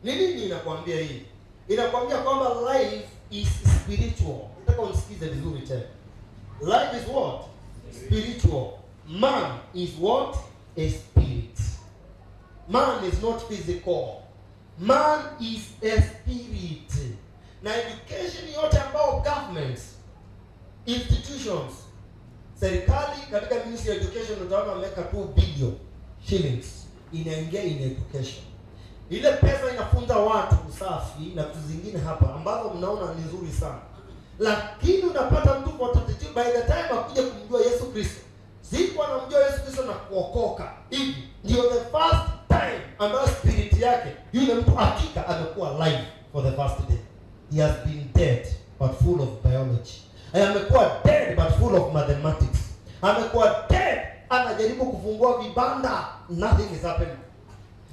Nini inakwambia hii? Inakwambia kwamba life is spiritual. Nataka unisikize vizuri tena. Life is what? Spiritual. Man is what? A spirit. Man is not physical. Man is a spirit. Na education yote ambao governments, institutions, serikali katika Ministry of Education utaona wameweka 2 billion shillings inaingia in education. Ile pesa inafunza watu usafi na vitu zingine hapa ambazo mnaona ni nzuri sana. Lakini unapata mtu kwa tatizo by the time akuja kumjua Yesu Kristo. Siku anamjua Yesu Kristo na kuokoka. Hivi ndio the first time ambayo spirit spirit yake, yule mtu hakika amekuwa alive for the first day. He has been dead but full of biology. Amekuwa dead but full of mathematics. Amekuwa dead, anajaribu kufungua vibanda, nothing is happening.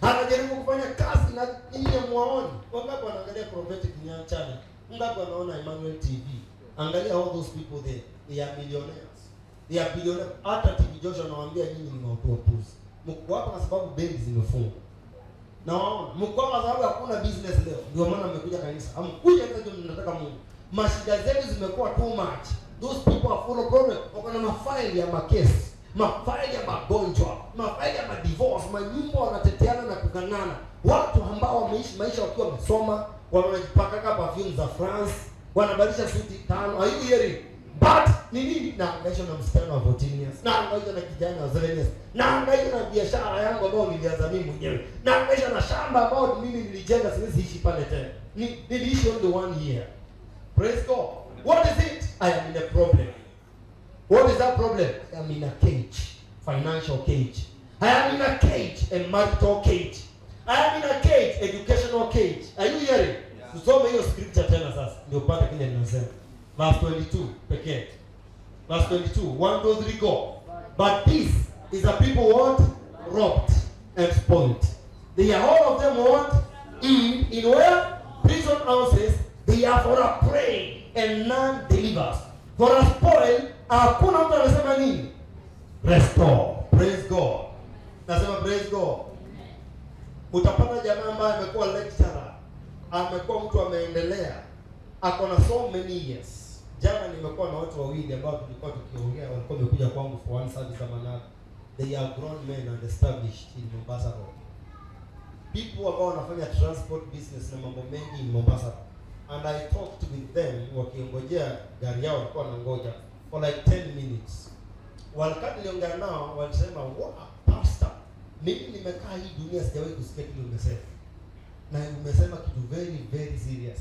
Anajaribu kufanya kazi na nyinyi muone. Wangapi wanaangalia prophetic channel? Wangapi wanaona Emmanuel TV? Angalia all those people there. They are millionaires. They are billionaires. Hata TV Joshua anawaambia nyinyi ni watu wapuzi. Mko hapa kwa sababu benki zimefungwa. Na waona, mko hapa kwa sababu hakuna business leo. Ndio maana mmekuja kanisa. Hamkuja hata ndio mnataka Mungu. Mashida zenu zimekuwa too much. Those people are full of problems. Wako na mafaili ya makesi, mafaili ya magonjwa, mafaili ya madivorce, manyumba wanateteana na kugangana. Watu ambao wameishi maisha wakiwa wamesoma, wanajipaka perfume za France, wanabadilisha suti 5. Are you hearing? But ni nini? Na angaisha na msichana wa 14 years. Na angaisha na kijana wa 7 years. Na angaisha na biashara yangu ambayo nilianza mimi mwenyewe. Na angaisha na shamba ambao mimi nilijenga, siwezi ishi pale tena. Niliishi only 1 year. Praise God. What is it? I am in a problem. What is that problem? I am in a cage. Financial cage. I am in a cage. A marital cage. I am in a cage. Educational cage. Are you hearing? Tusome hiyo scripture tena sasa. Ndio upate kile ninasema. Verse 22 pekee. Verse 22. 1, 2, 3, go. But this is a people what? Robbed and spoiled. They are all of them what? In where? Prison houses. They are for a prey and none delivers. For a spoil, hakuna mtu anasema nini? Restore. Praise God. Nasema praise God. Utapata jamaa ambaye amekuwa lecturer, amekuwa mtu ameendelea, ako na so many years. Jana nimekuwa na watu wawili ambao tulikuwa tukiongea, walikuwa wamekuja kwangu for one service ama another. They are grown men and established in Mombasa Road. People ambao wanafanya transport business na mambo mengi in Mombasa. And I talked with them wakiongojea gari yao, walikuwa wanangoja for like 10 minutes. Wakati niliongea nao walisema, "Wow, pastor, mimi nimekaa hii dunia sijawahi kusikia kitu umesema. Na umesema kitu very very serious."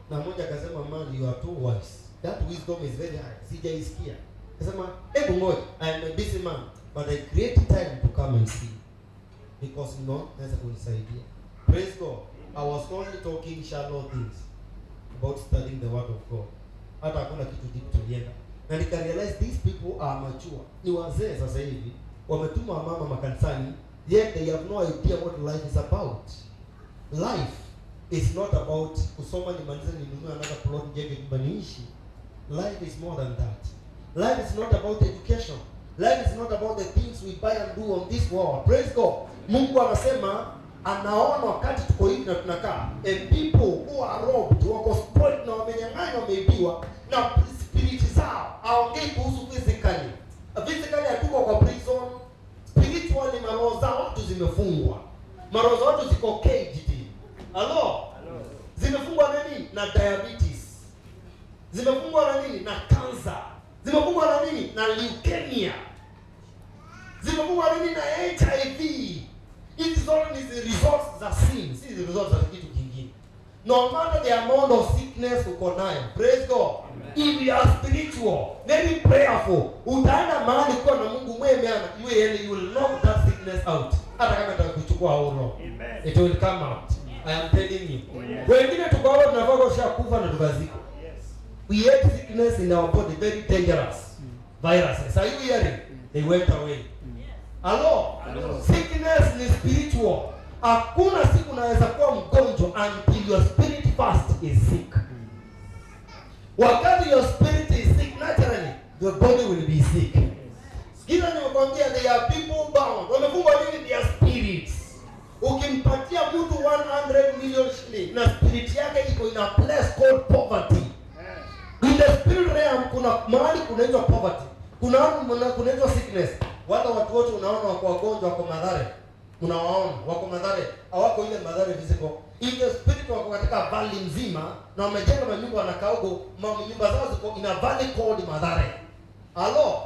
Na mmoja akasema, "Man, you are too wise. That wisdom is very high. Sijaisikia." Akasema, "Hebu ngoja, I am a busy man, but I create time to come and see. Because naweza kunisaidia." Praise God. I was only talking shallow things about studying the word of God. Hata hakuna kitu deep tulienda. Na nikarealize these people are mature. Ni wazee sasa hivi, wametuma mama makanisani, yet they have no idea what life is about. Life is not about kusoma nimalize ninunue another plot jenge nyumba niishi. Life is more than that. Life is not about education. Life is not about the things we buy and do on this world. Praise God. Mungu anasema anaona wakati tuko hivi na tunakaa, and people who are robbed, wako spoiled na wamenyang'anywa, wameibiwa na spirit zao. Haongei kuhusu physically. Physically hatuko kwa prison. Spiritually maroho za watu zimefungwa. Maroho za watu ziko caged. Hello? Zimefungwa na nini? Na diabetes. Zimefungwa na nini? Na cancer. Zimefungwa na nini? Na leukemia. Zimefungwa na nini? Na HIV. Hizi zote ni the results za sin, si the results za kitu kingine. No matter the amount of sickness uko nayo, praise God. Amen. If you are spiritual, very prayerful, utaenda mahali kwa na Mungu mwemeana, you will knock that sickness out. Hata kama itakuchukua how long, it will come out. I am telling you. Oh, yes. Wengine tuko hapo tunafaa kushakufa na tukazika. Yes. We hate sickness in our body, very dangerous. Viruses. Are you hearing? They went away. Hello? Sickness ni spiritual. Hakuna siku unaweza kuwa mgonjwa until your spirit first is sick. Wakati your spirit is sick, naturally your body will be sick. Kila nimekwambia, they are people bound. Wamefungwa nini? Their spirits. Ukimpatia mtu 100 million shilling na spirit yake iko in a place called poverty. In the spirit realm kuna mahali kunaitwa poverty. Kunaitwa sickness. Wale watu wote unaona wako wagonjwa, wako madhare. Unawaona wako madhare, hawako ile madhare physical. In the spirit wako katika valley nzima na wamejenga manyumba wanakaa huko, nyumba zao ziko in a valley called Madhare. Hello?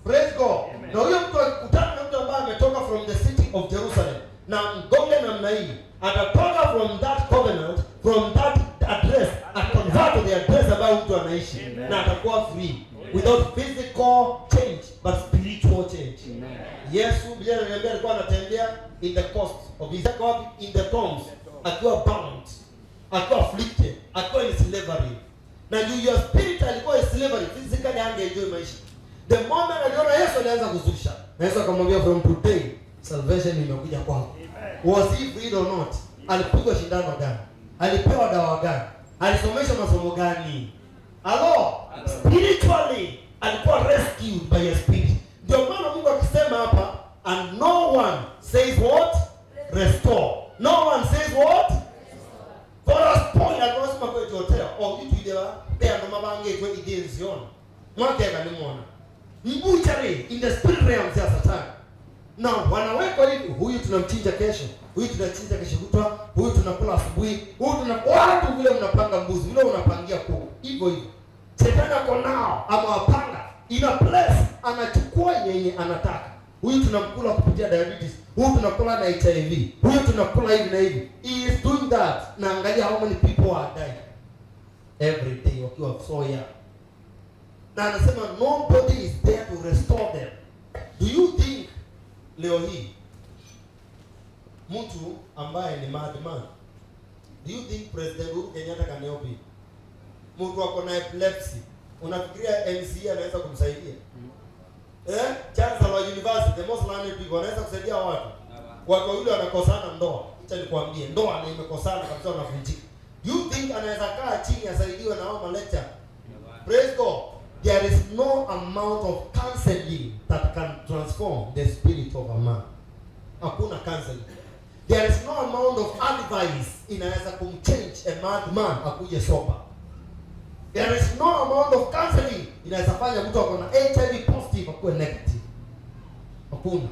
Praise God. Amen. Na huyo mtu akikutana na mtu ambaye ametoka from the city of Jerusalem na mgonge namna hii, atatoka from that covenant, from that address, aconvert to the address ambayo mtu anaishi. Amen. Na atakuwa free without physical change but spiritual change. Amen. Yesu Biblia inaniambia alikuwa anatembea in the coast of Israel, in the tombs, akiwa bound, akiwa afflicted, akiwa in slavery. Na juu ya spirit alikuwa in slavery, physically angeenjoy maisha. The moment aliona Yesu alianza kuzusha. Na Yesu akamwambia from today salvation imekuja kwako. Was he freed or not? Alipigwa shindano gani? Alipewa dawa gani? Alisomeshwa masomo gani? Hello? Spiritually alikuwa rescued by a spirit. Ndio maana Mungu akisema hapa, and no one says what? Restore. No one says what? For us point akosema kwa hotel or itu idewa there no mabange kwa ideziona. Mwake kanimwona. Mbuchari in the spirit realm ya Satan. Now wanaweka hivi, huyu tunamchinja kesho, huyu tunachinja kesho kutwa, huyu tunakula asubuhi, huyu tunakula watu vile mnapanga mbuzi, vile unapangia kuku. Hivyo hivyo. Shetani ako nao ama wapanga in a place anachukua yenye anataka. Huyu tunamkula kupitia diabetes, huyu tunakula na HIV, huyu tunakula hivi na hivi. He is doing that. Na angalia how many people are dying every day wakiwa so young. Na anasema nobody is there to restore them. Do you think leo hii mtu ambaye ni madman, do you think President Uhuru Kenyatta can help him? Mtu ako na epilepsy, unafikiria MCA anaweza kumsaidia? Chancellor wa university, the most learned people, anaweza kusaidia watu? Watu wawili wanakosana ndoa, acha nikwambie, ndoa na imekosana kabisa, wanavunjika. You think anaweza kaa chini asaidiwe na hao lecture? Praise God. There is no amount of counseling that can transform the spirit of a man. Hakuna counseling. There is no amount of advice inaweza kumchange a madman akuje sober. There is no amount of counseling inaweza fanya mtu ako na HIV positive akuwe negative. Hakuna.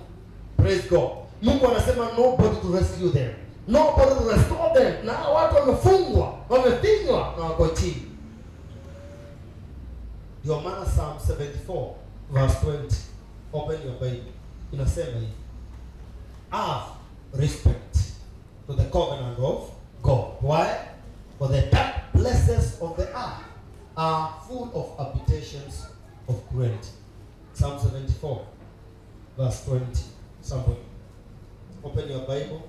Praise God. Mungu anasema nobody to rescue them. Nobody to restore them. Na watu wamefungwa, wamefinywa na wako chini. Ndio maana Psalm 74 verse 20. Open your Bible. Inasema hivi. Have respect to the covenant of God. Why? For the dark places of the earth are full of habitations of cruelty. Psalm 74 verse 20. Somebody open your Bible.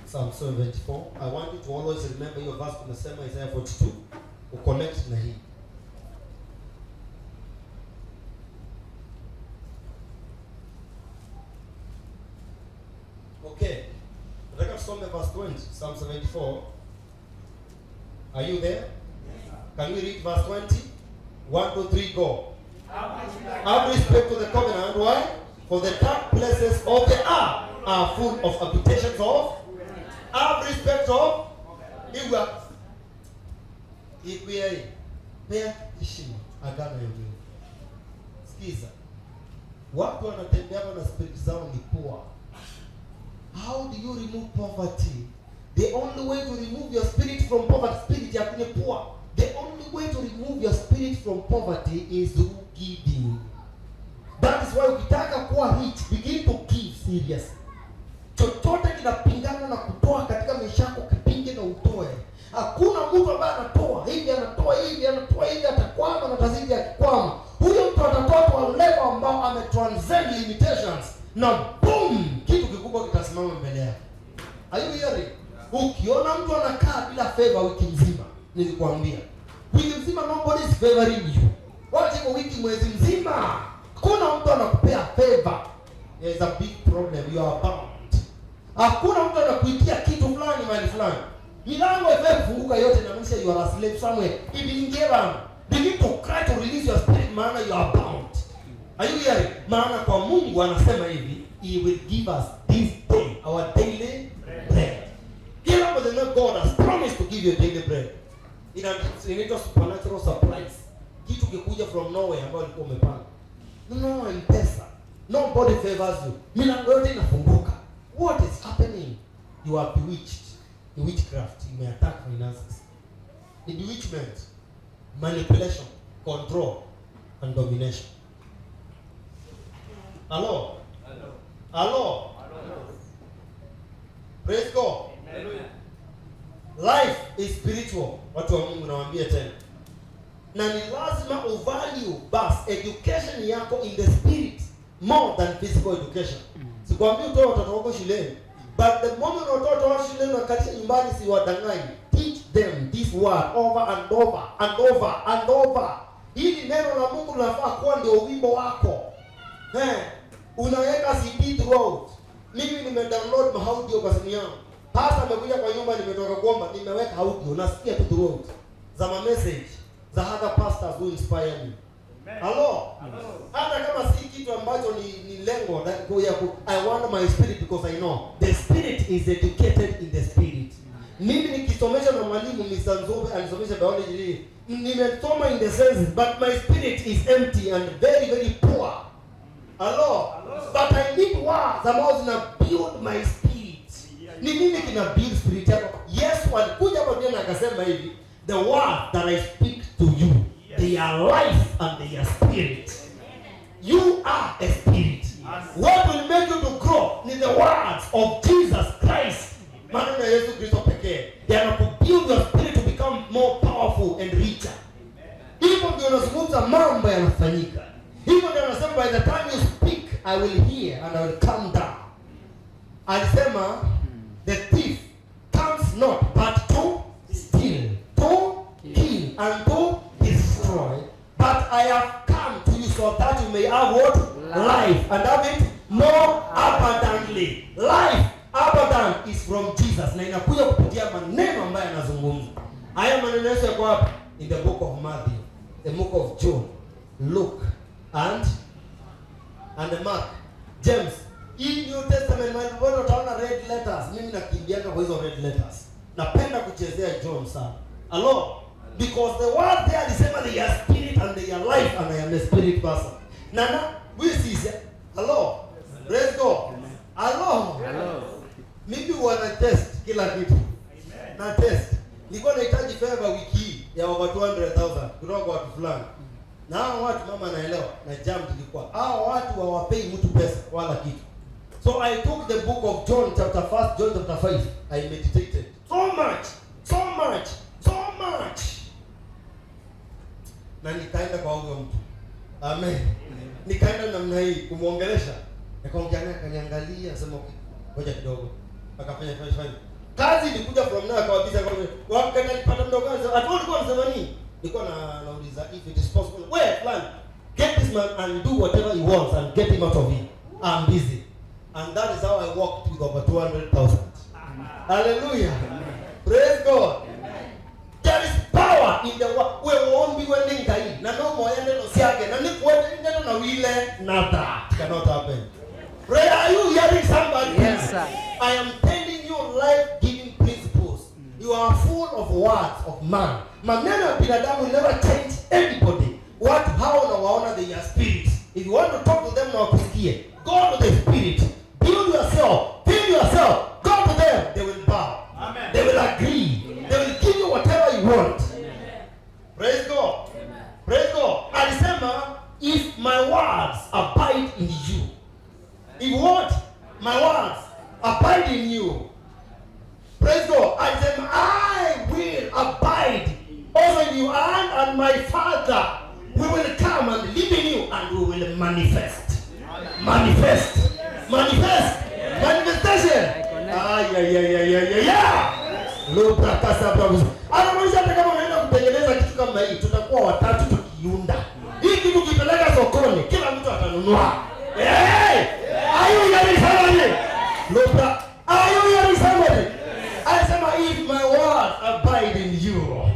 Psalm 74. I want you to always remember your verse kunasema Isaiah 42. Uconnect na hii. Okay. Nataka tusome verse 20. Psalm 74. Are you there? Can we read verse 20? 1, 2, 3, go. Have respect to the covenant. Why? For the dark places of the earth are full of habitations of. Have respect of. Iwa. Ikuya. Pea heshima agano ya Mungu. Sikiza. Watu wanatembea na spirit zao ni poor. How do you remove poverty? The only way to remove your spirit from poverty, spirit ya kwenye poor. The only way to remove your spirit from poverty is through giving. That is why ukitaka kuwa rich, begin to give serious. Chochote kinapingana na kutoa katika maisha yako, kipinge na utoe. Hakuna mtu ambaye anatoa hivi atakwama na tazidi akikwama. Huyo mtu atatoa kwa level ambao ametranscend limitations na boom, kitu kikubwa kitasimama mbele yake. Are you hearing? Ukiona mtu anakaa bila favor wiki nzima, nilikwambia, wiki nzima nobody is favoring you. Wacha kwa wiki mwezi mzima, kuna mtu anakupea favor. There is a big problem, you are bound. Hakuna mtu anakuitia kitu fulani mahali fulani. Milango imefunguka yote na maana you are a slave somewhere. Ibingiran, begin to cry to release your spirit, maana you are bound. Are you hearing? Maana kwa Mungu anasema hivi, he will give us this day our daily bread. Kila mmoja na God has promised to give you daily bread. Inaitwa supernatural surprise. Kitu kikuja from nowhere ambayo ulikuwa umepanga. No, M-Pesa. Nobody favors you. Milango yote inafunguka. What is happening? You are bewitched. The witchcraft, you may attack finances. The bewitchment, manipulation, control, and domination. Hello? Hello? Hello? Hello? Praise God. Amen. Life is spiritual. Watu wa Mungu nawaambia tena. Na ni lazima uvalue bas education yako in the spirit. more than physical education. Sikwambii utoe watoto wako shuleni, but the moment unatoa watoto wako shuleni wakati nyumbani, si wadanganyi. Teach them this word over and over and over and over. Hili neno la Mungu linafaa kuwa ndio wimbo wako. Unaweka CD throughout. Mimi nimedownload audio kwa simu yangu. Hata nimekuja kwa nyumba, nimetoka kuomba, nimeweka audio, nasikia tu throughout za message za other pastors who inspire me. Hello. Hata kama si kitu ambacho ni lengo I want my spirit, because I know the spirit is educated in the spirit. Mimi nikisomesha na mwalimu Mr. Nzove alisomesha biology, nimesoma in the senses, but my spirit is empty and very very poor. Hello. But I need words ambazo zina build my spirit. Ni nini kina build spirit yako? Yesu alikuja hapa duniani akasema hivi, the word that I speak to you, they are life and they are spirit. You are a spirit. What will make you to grow ni the words of Jesus Christ. Maneno ya Yesu Kristo pekee yanakubuild your spirit to become more powerful and richer. Hivyo ndio unazungumza, mambo yanafanyika. Hivyo ndio anasema, by the time you speak I will hear and I will come down. Alisema the thief comes not but to steal, to kill and to destroy. But I have come to you so that you may have what? Life, and have it more abundantly. Life abundant is from Jesus. Na inakuja kupitia maneno ambayo anazungumza. Haya maneno Yesu yako hapa in the book of Matthew, the book of John, Luke and Mark, James. In New Testament mbona utaona red letters? Mimi nakimbianga kwa hizo red letters. Napenda kuchezea John sana. Hello. Because the word there alisema they are spirit and they are life, and I am a spirit person. Nana, this is hello. Praise God. Hello. Hello. Mimi wana test kila kitu. Na test. Nilikuwa nahitaji favor wiki hii ya over 200,000 kutoka kwa watu fulani. Na hao watu mama anaelewa na jam tulikuwa. Hao watu hawapei mtu pesa wala kitu. So I took the book of John chapter 1, John chapter 5. I meditated so much. Na nikaenda kwa huyo mtu. Amen. Nikaenda namna hii kumuongelesha. Nikaongea naye, akaniangalia, sema ngoja kidogo. Akafanya. Kazi ilikuja from now kabisa, kwa wakati nilipata mdogo wangu. Alikuwa anasema nini? Nilikuwa nauliza if it is possible. Where plan? Get this man and do whatever he wants and get him out of here. I'm busy. And that is how I walked with over 200,000. Hallelujah. Praise God. There is power in the word. We won't be winning kai. Na no mo yende no siage. Na ni kwende neno na wile nada. Cannot happen. Pray, are you hearing somebody? Yes, sir. I am telling you life-giving principles. You are full of words of man. Maneno ya binadamu never change anybody. What how na waona they are spirits. If you want to talk to them na wakusikie, go to the spirit. Build yourself. Build yourself. Go to them. They will bow. Amen. They will agree. Amen. They will give you whatever you want. Amen. Praise God. Amen. Praise God. Alisema, if my words abide in you. If what? My words abide in you. Praise God. Alisema, I will abide also in you, and my Father, we will come and live in you, and we will manifest. Manifestation. Lubra kasa babu. Anamaanisha hata kama unaenda kutengeneza kitu kama hii, tutakuwa watatu tukiunda. Hii kitu kipeleka sokoni, kila mtu atanunua. Are you hearing somebody? Lubra, are you hearing somebody? I say, if my words abide in you.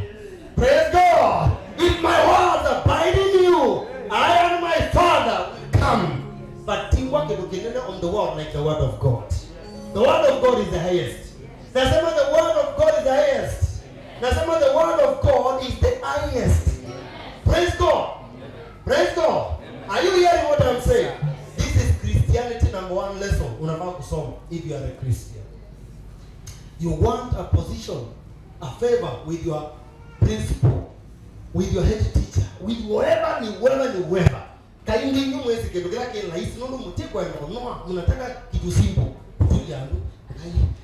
Praise God. If my words abide in you, I and my Father will come. But teamwork is looking on the word like the word of God. The word of God is the highest. Nasema the word of God is the highest. Nasema the word of God is the highest. Praise God. Praise God. Are you hearing what I'm saying? This is Christianity number 1 lesson. Unafaa kusoma if you are a Christian. You want a position, a favor with your principal, with your head teacher, with whoever. Kaindi nyumu esi kendo kila kila isi nono muteko ya noa munataka kitu simple kutuli yangu.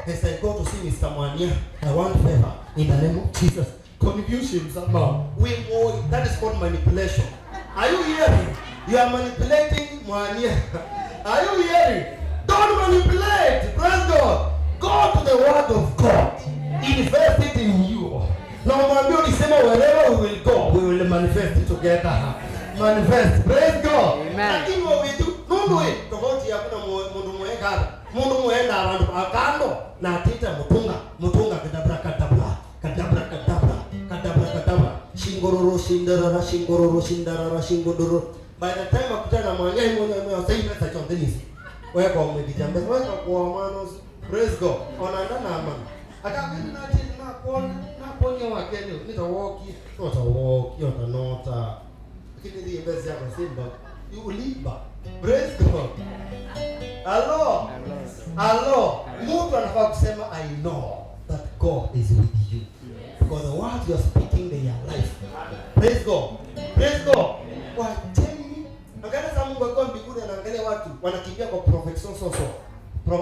As I go to see Mr. Mwanya, I want favor in the name of Jesus. Confusion somehow. That is called manipulation. Are you hearing? You are manipulating Mwanya. Are you hearing? Don't manipulate. Praise God. Go to the word of God. Invest it in you. Na mwambie ulisema wherever we will go, we will manifest it together. Manifest. Praise God. Lakini what we do, mundu we, tofauti ya kuna mundu mweka hapa. Mundu mwenda abantu akando na atita mutunga kadabra. Shingororo shingodoro. By the time akutana mwangai mwenye say pesa chonde nisi. Wewe kwa umejijamba, wewe kwa manos. Praise God. Onaenda na amani. Akapenda na tena na kuona wakenya nitawoki utanota. Lakini ile mbezi yako simba uliba. Praise God. Hello. Mtu anafaa kusema I know that God is with you. Because the words you are speaking, they are life. Praise God. Wateni. Angalia za Mungu kwa mbinguni anaangalia watu wanakimbia kwa prophet so.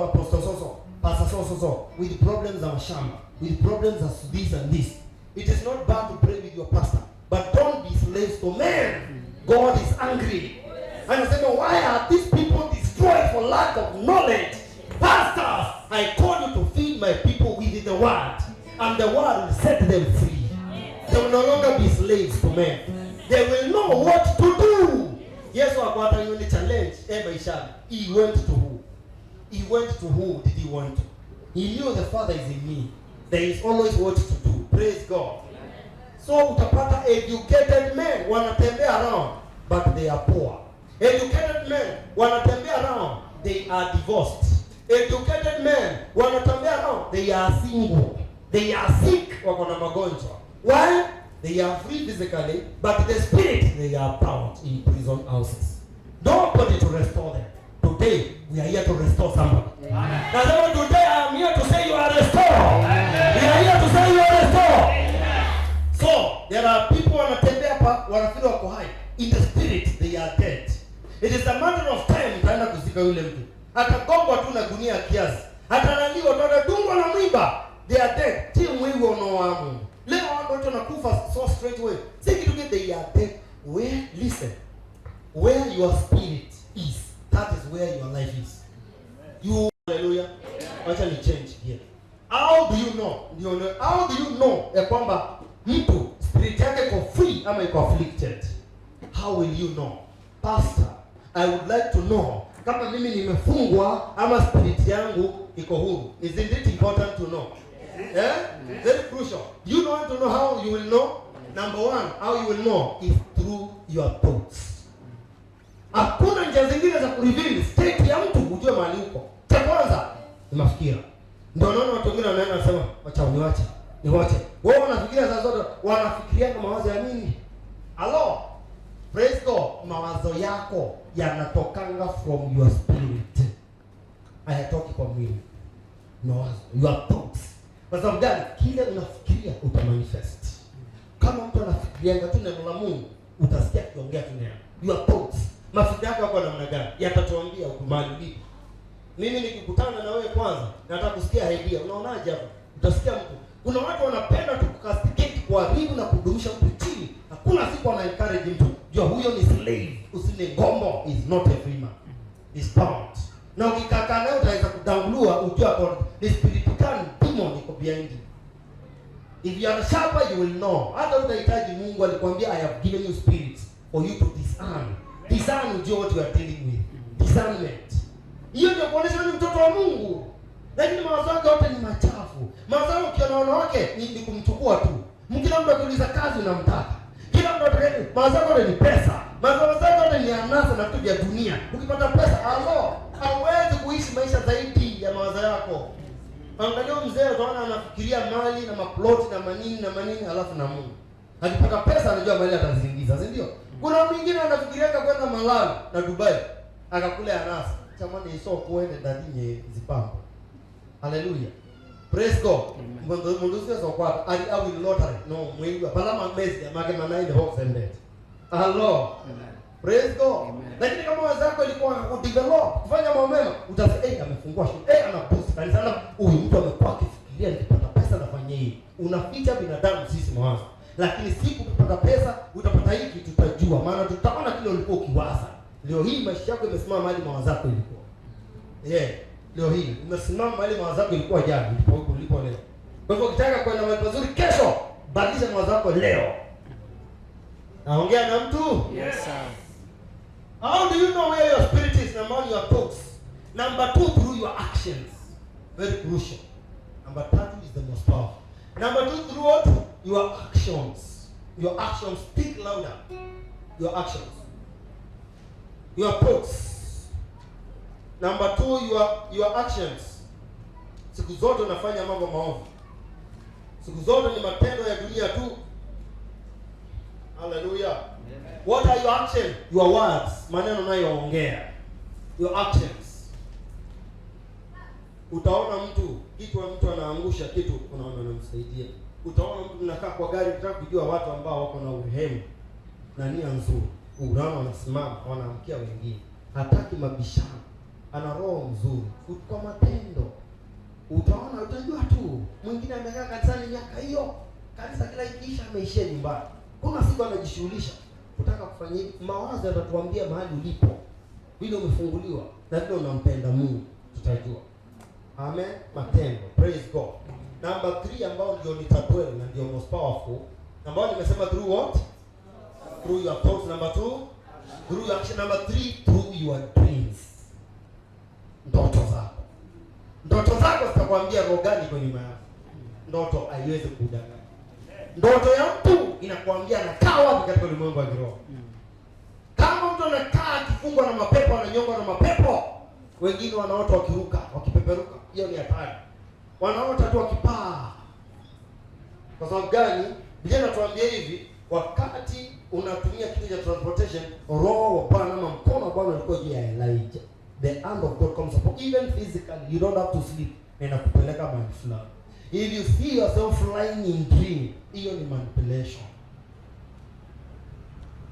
Apostle so. Pastor so. With problems of shamba. With problems of this and this. It is not bad to pray with your pastor. But don't be slaves to men. God is angry. And I said, why are these people destroyed for lack of knowledge? Pastors, I call you to feed my people with the word. And the word will set them free. They will no longer be slaves to men. They will know what to do. Yes, what are you in challenge? He went to who? Did he want to? He knew the Father is in me. There is always what to do. Praise God. So utapata educated men wanatembea around, but they are poor. Educated men wanatembea around, they are divorced. Educated men wanatembea around, they are single. They are sick, wako na magonjwa. Why? They are free physically, but the spirit, they are bound in prison houses. Nobody to restore them. Today, we are here to restore somebody. Now, today I am here to say you are restored. We are here to say you are restored. So, there are people wanatembea hapa, wanafeel wako hai. In the spirit, they are dead. It is a matter of time, utaenda kuzika yule mtu. Atagongwa tu na gunia kiasi. Atanaliwa, atadungwa na mwiba. They are dead. Team we will know amu. Leo watu wanakufa so straight away. Say it together, they are dead. Listen. Where your spirit is, that is where your life is. You, hallelujah. Wacha ni change here. How do you know? How do you know ya kwamba mtu spirit yake iko free ama iko afflicted? How will you know? Pastor, I would like to know kama mimi nimefungwa ama spirit yangu iko huru. Isn't it important to know? Yeah? Very crucial. You want to know how you will know? Number one, how you will know is through your thoughts. Hakuna njia zingine za kureveal state ya mtu ujue mahali uko. Cha kwanza ni mafikira. Ndio naona watu wengine wanaenda nasema acha niwache. Wao wanafikiria sasa zote wanafikiria kama mawazo ya nini? Hello. Praise God. Mawazo yako yanatokanga from your spirit. Hayatoki kwa mwili. Mawazo, your thoughts. Kwa sababu gani? Kile unafikiria utamanifest. Kama mtu anafikiria tu neno la Mungu, utasikia kiongea tu neno. Your thoughts. Mafikira yako namna gani? Yatatuambia ukumali vipi. Mimi nikikutana na wewe kwanza, nataka kusikia idea. Unaonaje hapo? Utasikia mtu. Kuna watu wanapenda tu kukastikate kwa karibu na kudumisha mtu chini. Hakuna siku ana encourage mtu. Jua huyo ni slave. Usile ngombo is not a free man. Is bound. Na ukikaka naye utaweza kudangulua ujua kwa the spirit can demon iko behind you. If you are sharper you will know. Hata utahitaji Mungu alikwambia I have given you spirits for you to discern. Discern ujue what you are dealing with. Discernment. Hiyo ndio kuonesha ni mtoto wa Mungu. Lakini mawazo yake yote ni machafu. Mawazo yake ukiona wanawake ni kumchukua tu. Kila mtu akiuliza kazi unamtaka. Kila mtu atakaye mawazo yake ni pesa. Mawazo yake ni anasa na vitu vya dunia. Ukipata pesa, hauwezi kuishi maisha zaidi ya mawazo yako. Angalia mzee utaona anafikiria mali na maploti na manini alafu na Mungu. Akipata pesa anajua mali ataziingiza, si ndio? Kuna mwingine anafikiria kwenda Malawi na Dubai akakule anasa. Chamani iso kuende ndani zipambo. Hallelujah. Praise God. Mundu sio kwa ali au lottery. No, mwingi palama mezi amake manainde hope and that. Hello. Praise God. Lakini kama wazako ilikuwa kudevelop, kufanya mambo mema, utasema amefungua shule, ana boost kanisa, huyu mtu amekuwa akifikiria nikipata pesa nafanya hii. Unaficha binadamu sisi mawazo. Lakini siku ukipata pesa, utapata hiki tutajua, maana tutaona kile ulikuwa ukiwaza. Leo hii maisha yako imesimama mahali mawazo yako ilikuwa. Leo hii umesimama mahali mawazo yako ilikuwa jana, ndipo huko ulipo leo. Kwa hivyo ukitaka kwenda mahali pazuri kesho, badilisha mawazo yako leo. Naongea na mtu? Yes, sir. How do you know where your spirit is? Number one, your thoughts. Number two, through your actions. Very crucial. Number three is the most powerful. Number two, through what? Your actions. Your actions speak louder. Your actions. Your thoughts. Number two, your actions. Siku zote unafanya mambo maovu. Siku zote ni matendo ya dunia tu. Hallelujah. What are your actions? Your words. Maneno unayoongea. Your actions. Utaona mtu anaangusha kitu, unaona unamsaidia. Utaona mtu mnakaa kwa gari, unataka kujua watu ambao wako na urehemu na nia nzuri. Unaona wanasimama, wanaamkia wengine. Hataki mabishano. Ana roho nzuri. Kwa matendo. Utaona, utajua tu. Mwingine amekaa kanisani miaka hiyo. Kanisa kila ikiisha ameishia nyumbani. Kuna siku anajishughulisha. Utaka kufanya hivi, mawazo yatatuambia mahali ulipo. Vile umefunguliwa na vile unampenda Mungu, tutajua. Amen. Matendo. Praise God. Number 3 ambao ndio nitatwele na ndio most powerful. Ambao nimesema through what? Through your thoughts. Number 2, through your action. Number 3, through your dreams. Ndoto zako. Ndoto zako zitakwambia roho gani kwa nyuma yako. Ndoto haiwezi kudanganya. Ndoto ya mtu inakwambia anakaa wapi katika ulimwengu wa kiroho. Kama mtu anakaa akifungwa na mapepo, ananyongwa na mapepo, wengine wanaota wakiruka, wakipeperuka, hiyo ni hatari. Wanaota tu wakipaa. Kwa sababu gani? Biblia inatuambia hivi, wakati unatumia kitu cha transportation, roho wa Bwana ama mkono wa Bwana ulikuwa juu ya Elijah. The hand of God comes upon, even physically, you don't have to sleep, na inakupeleka mahali fulani. If you see yourself flying in dream, hiyo ni manipulation.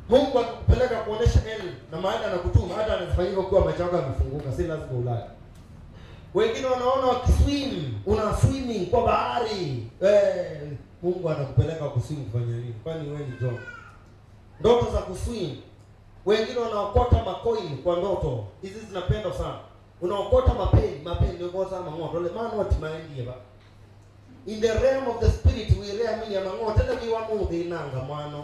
Mungu akikupeleka kuonesha elimu na mahali anakutuma, hata anafanyika ukiwa macho yako yamefunguka, si lazima ulale. Wengine wanaona wakiswim, una swimming kwa bahari. Mungu anakupeleka kuswim kufanya nini? Kwani wewe ni John? Ndoto za kuswim. Wengine wanaokota macoin kwa ndoto. Hizi zinapendwa sana. Unaokota mapeni ndio kwa sababu ngoto. Ole maana what mind hapa. In the realm of the spirit, we lea mini ya mangoto. Tena kiwa Mungu inanga mwano.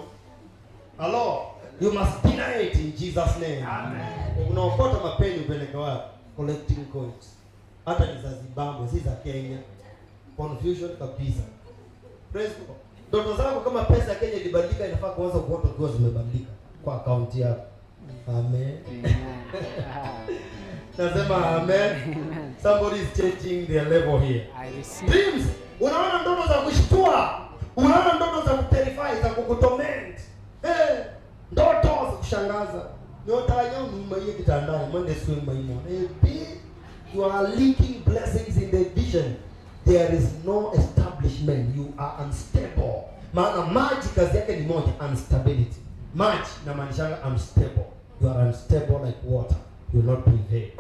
Hello, you must deny it in Jesus name. Amen. Unaokota mapeni upeleke wapi? Collecting coins. Hata ni za Zimbabwe, si za Kenya. Confusion kabisa. Praise God. Ndoto zako kama pesa ya Kenya ilibadilika, inafaa kuanza kuota kwa zimebadilika kwa account yako. Amen. Nasema amen. Somebody is changing their level here. Dreams. Unaona ndoto za kushtua. Unaona ndoto za kuterify, za kukutorment. Ndoto za kushangaza. Nyota yao ni maiye kitandani, Monday swing maimo. You are leaking blessings in the vision. There is no establishment. You are unstable. Maana maji kazi yake ni moja, instability. Maji na maanisha unstable. You are unstable like water. You will not prevail.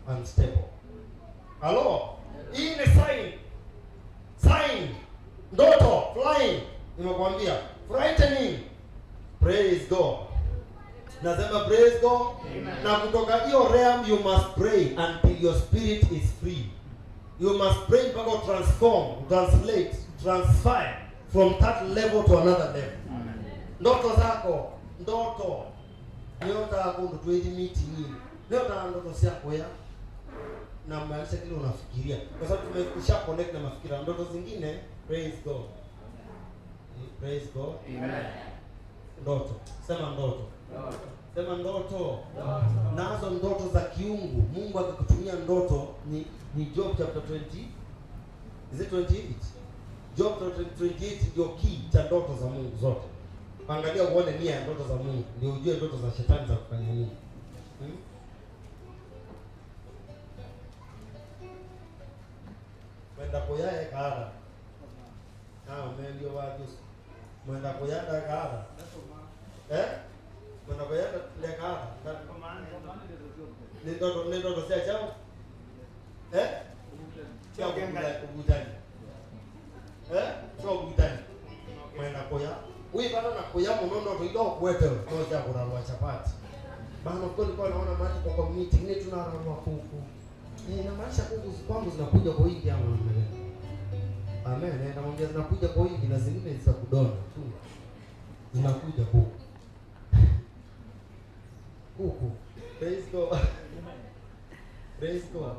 Unstable. Hello? Hii ni sign. Sign. Ndoto. Flying. Nimekwambia. Frightening. Praise God. Nasema praise God. Amen. Na kutoka hiyo realm you must pray until your spirit is free. You must pray mpaka transform, translate, transfer from that level to another level. Amen. Ndoto zako, ndoto. Nyota yako ndo tuwezi miti nini. Nyota ndoto yako ya na maisha kile unafikiria. Kwa sababu tumesha connect na mafikira. Ndoto zingine, praise God. Praise God. Amen. Ndoto. Sema ndoto. Sema ndoto. Nazo ndoto za kiungu. Mungu akikutumia ndoto ni Job chapter 20. Is it 28? Job chapter 28 ndio key cha ndoto za Mungu zote. Angalia uone nia ya ndoto za Mungu, ndio ujue ndoto za shetani za kufanya nini. Mwenda koyae kaara. Ndio wapi? Mwenda koyada kaara. Mwenda koyada le kaara. Ndio sia chao. Chao kubutani. Chao kubutani. Mwenda koya. Wewe bana na koya munondo to ilo kwete no cha kurarwa chapati. Bana kwa nilikuwa naona maji kwa community ile tunararua kuku. Na maisha kuku kwangu zinakuja kwa wingi ama namna gani? Amen. Na mwambia zinakuja kwa wingi na zingine za kudona tu. Zinakuja kuku. Kuku. Praise God. Praise God.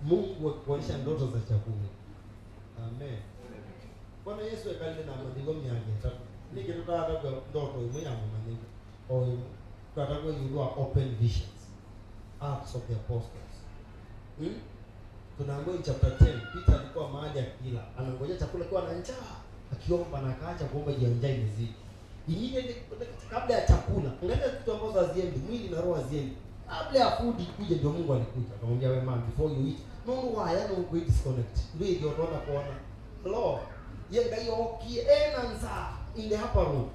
Mungu akuonyesha ndoto za chakula. Amen. Bwana Yesu akalile na mandiko myake tatu. Nige tutaka kwa ndoto imwe ya mandiko. Au tutaka yulua open visions. Acts of the Apostles. Tunaambiwa in chapter 10 Peter alikuwa mahali akila. Anangoja chakula kwa na njaa. Akiomba na akaacha kuomba je njaa imezidi. Immediately kabla ya chakula, angalia kitu ambacho haziendi, mwili na roho haziendi. Kabla ya food ikuje ndio Mungu alikuja. Akamwambia wewe man before you eat. No why I don't go disconnect. Wewe ndio unaona kuona. Lord, yenga yoki enanza in the upper room.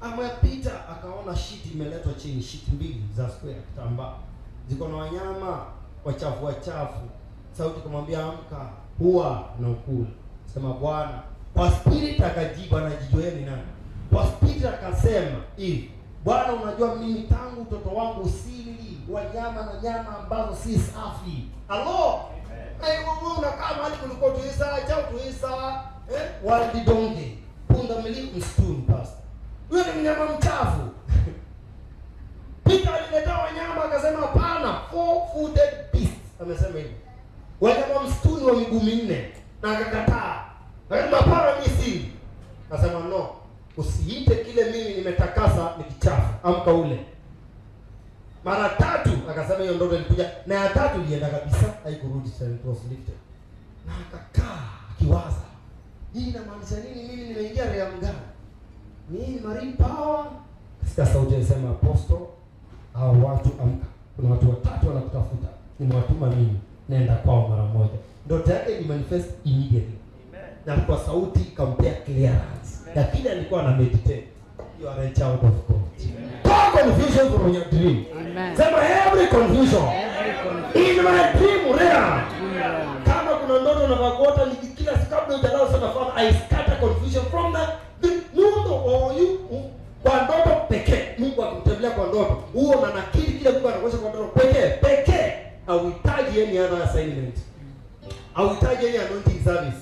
Ama Peter akaona sheet imeletwa chini, sheet mbili za square kitambaa. Ziko na wanyama wachafu. Sauti kumwambia amka, huwa na ukula. Sema Bwana. Kwa spirit akajibu, anajijua ni nani? Kwa spirit akasema, Bwana unajua mimi tangu utoto wangu sili wanyama na nyama ambazo si safi. Hello? Wewe unakaa mahali kulikuwa tuisa, chao tuisa, wild donkey, punda milik msituni pastor. Wewe ni mnyama mchafu. Peter alileta wanyama akasema hapana, four-footed beasts. Amesema hivi. Wanyama msituni wa miguu minne na akakataa. Akasema hapana mimi. Akasema no. Usiite kile mimi nimetakasa ni kichafu. Amka ule. Mara tatu akasema hiyo ndoto ilikuja na ya tatu ilienda kabisa, haikurudi tena, it was lifted. Na akakaa akiwaza. Hii inamaanisha nini? Mimi nimeingia realm gani? Mimi marine power. Sikia sauti inasema apostle, hao watu amka. Kuna watu watatu wanakutafuta. Nimewatuma mimi. Nenda kwao mara moja. Ndoto yake ni manifest immediately. Amen. Na kwa sauti kampea clearance. Lakini alikuwa ana meditate. You are a child of God. No confusion from your dream. Amen. Sema every confusion. In my dream realm. Kama kuna ndoto na magota ni kila siku kabla hujalala sana Father, I scatter confusion from the mundo or you kwa ndoto pekee. Mungu akimtembelea kwa ndoto. Huo na nakili kile Mungu anakuonyesha kwa ndoto pekee. Hauhitaji any other assignment. Hauhitaji any anointing service.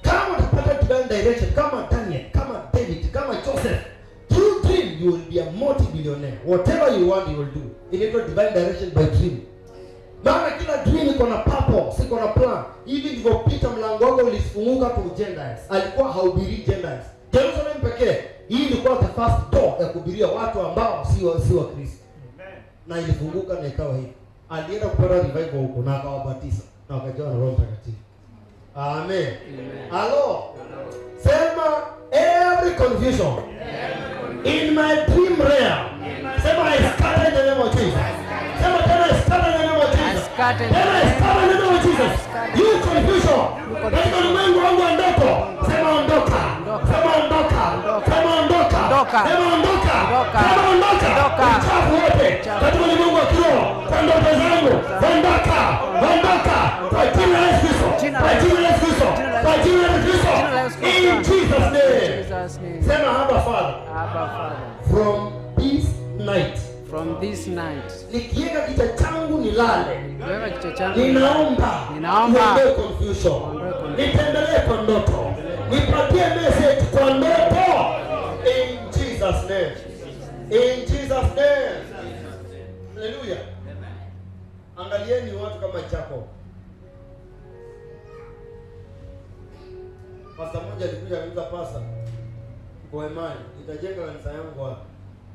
Kama utapata divine direction, kama Daniel, kama David, kama Joseph, through dream you will be a multi-billionaire. Whatever you want you will do. Inaitwa divine direction by dream. Maana kila dream iko na purpose, iko na plan. Hivi ndivyo Peter mlango wake ulifunguka kwa Gentiles. Alikuwa hahubiri Gentiles. Jerusalem pekee. Hii ilikuwa the first door ya kuhubiria watu ambao si wa Kristo. Amen. Na ilifunguka na ikawa hivi. Alienda kupata revival huko na akawabatiza na wakajawa na Roho Mtakatifu. Amen. Hello. Sema every confusion in my dream realm. Sema I scatter in the name of Jesus. Sema tena I scatter in the name of Jesus. Tena I scatter in the name of Jesus. You confusion. Katika ulimwengu wangu wa ndoto. Sema ondoka. Sema ondoka. Sema ondoka. Sema ondoka. Sema ondoka. Uchafu wote. Katika ulimwengu wa kiroho. Kwa ndoto zangu. Ondoka. Ondoka. Kwa jina la Yesu Kristo. Kwa jina la Yesu Kristo. Kwa jina la Yesu Kristo. In Jesus name. Sema Abba Father. Abba Father. From this night. From this night. Nikiweka kichwa changu nilale. Nikiweka kichwa changu ninaomba. Niondoe confusion. Nitembelee kwa ndoto. Nipatie message kwa ndoto. In Jesus name. In Jesus name. Hallelujah. Angalieni watu kama Jacob. Pastor mmoja alikuja akaniuliza pastor, kwa imani nitajenga kanisa yangu wapi?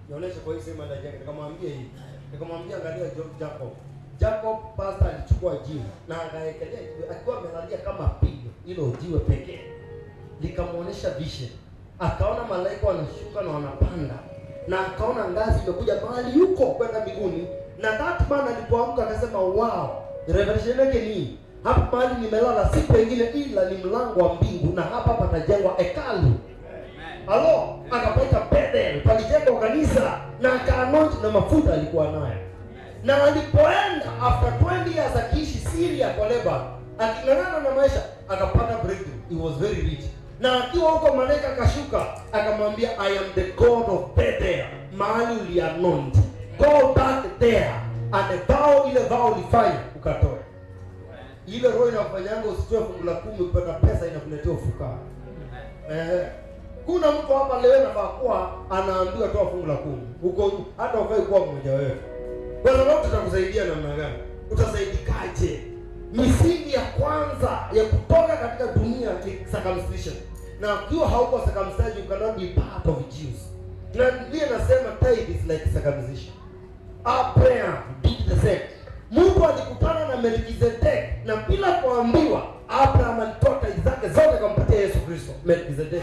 Nionyeshe kwa hii sema nitajenga. Nikamwambia hivi. Nikamwambia angalia Jacob. Jacob pastor alichukua jiwe na akaekelea akiwa amelalia kama pigo. Hilo jiwe pekee likamuonesha vision. Akaona malaika wanashuka na wanapanda. Na akaona ngazi imekuja mahali yuko kwenda mbinguni. Na that man alipoamka akasema wow, revelation yake ni hapa mahali nimelala si pengine ila ni mlango wa mbingu na hapa patajengwa hekalu. Halo, akapata Bethel, palijengwa kanisa na akaanoint na mafuta alikuwa nayo. Na alipoenda after 20 years akiishi Syria kwa Lebanon, aking'ang'ana na maisha akapata breakthrough. He was very rich. Na akiwa huko malaika akashuka akamwambia I am the God of Bethel, mahali ulianoint. Go back there and the vow, ile vow ulifanya ukatoe. Ile roho inafanyanga usitoe fungu la 10 kupata pesa inakuletea ufukara. Kuna mtu hapa leo anafaa kuwa anaambiwa toa fungu la 10. Huko hata ufai kuwa mmoja wewe. Kwa sababu tutakusaidia namna gani? Utasaidikaje? Misingi ya kwanza ya kutoka katika dunia ni circumcision. Na ukiwa hauko circumcised you cannot be part of Jews. Na Biblia inasema tithe is like circumcision. Abraham did the same. Mungu alikutana na Melkizedek na bila kuambiwa Abraham alitoa tithe zake zote akampatia Yesu Kristo. Melkizedek.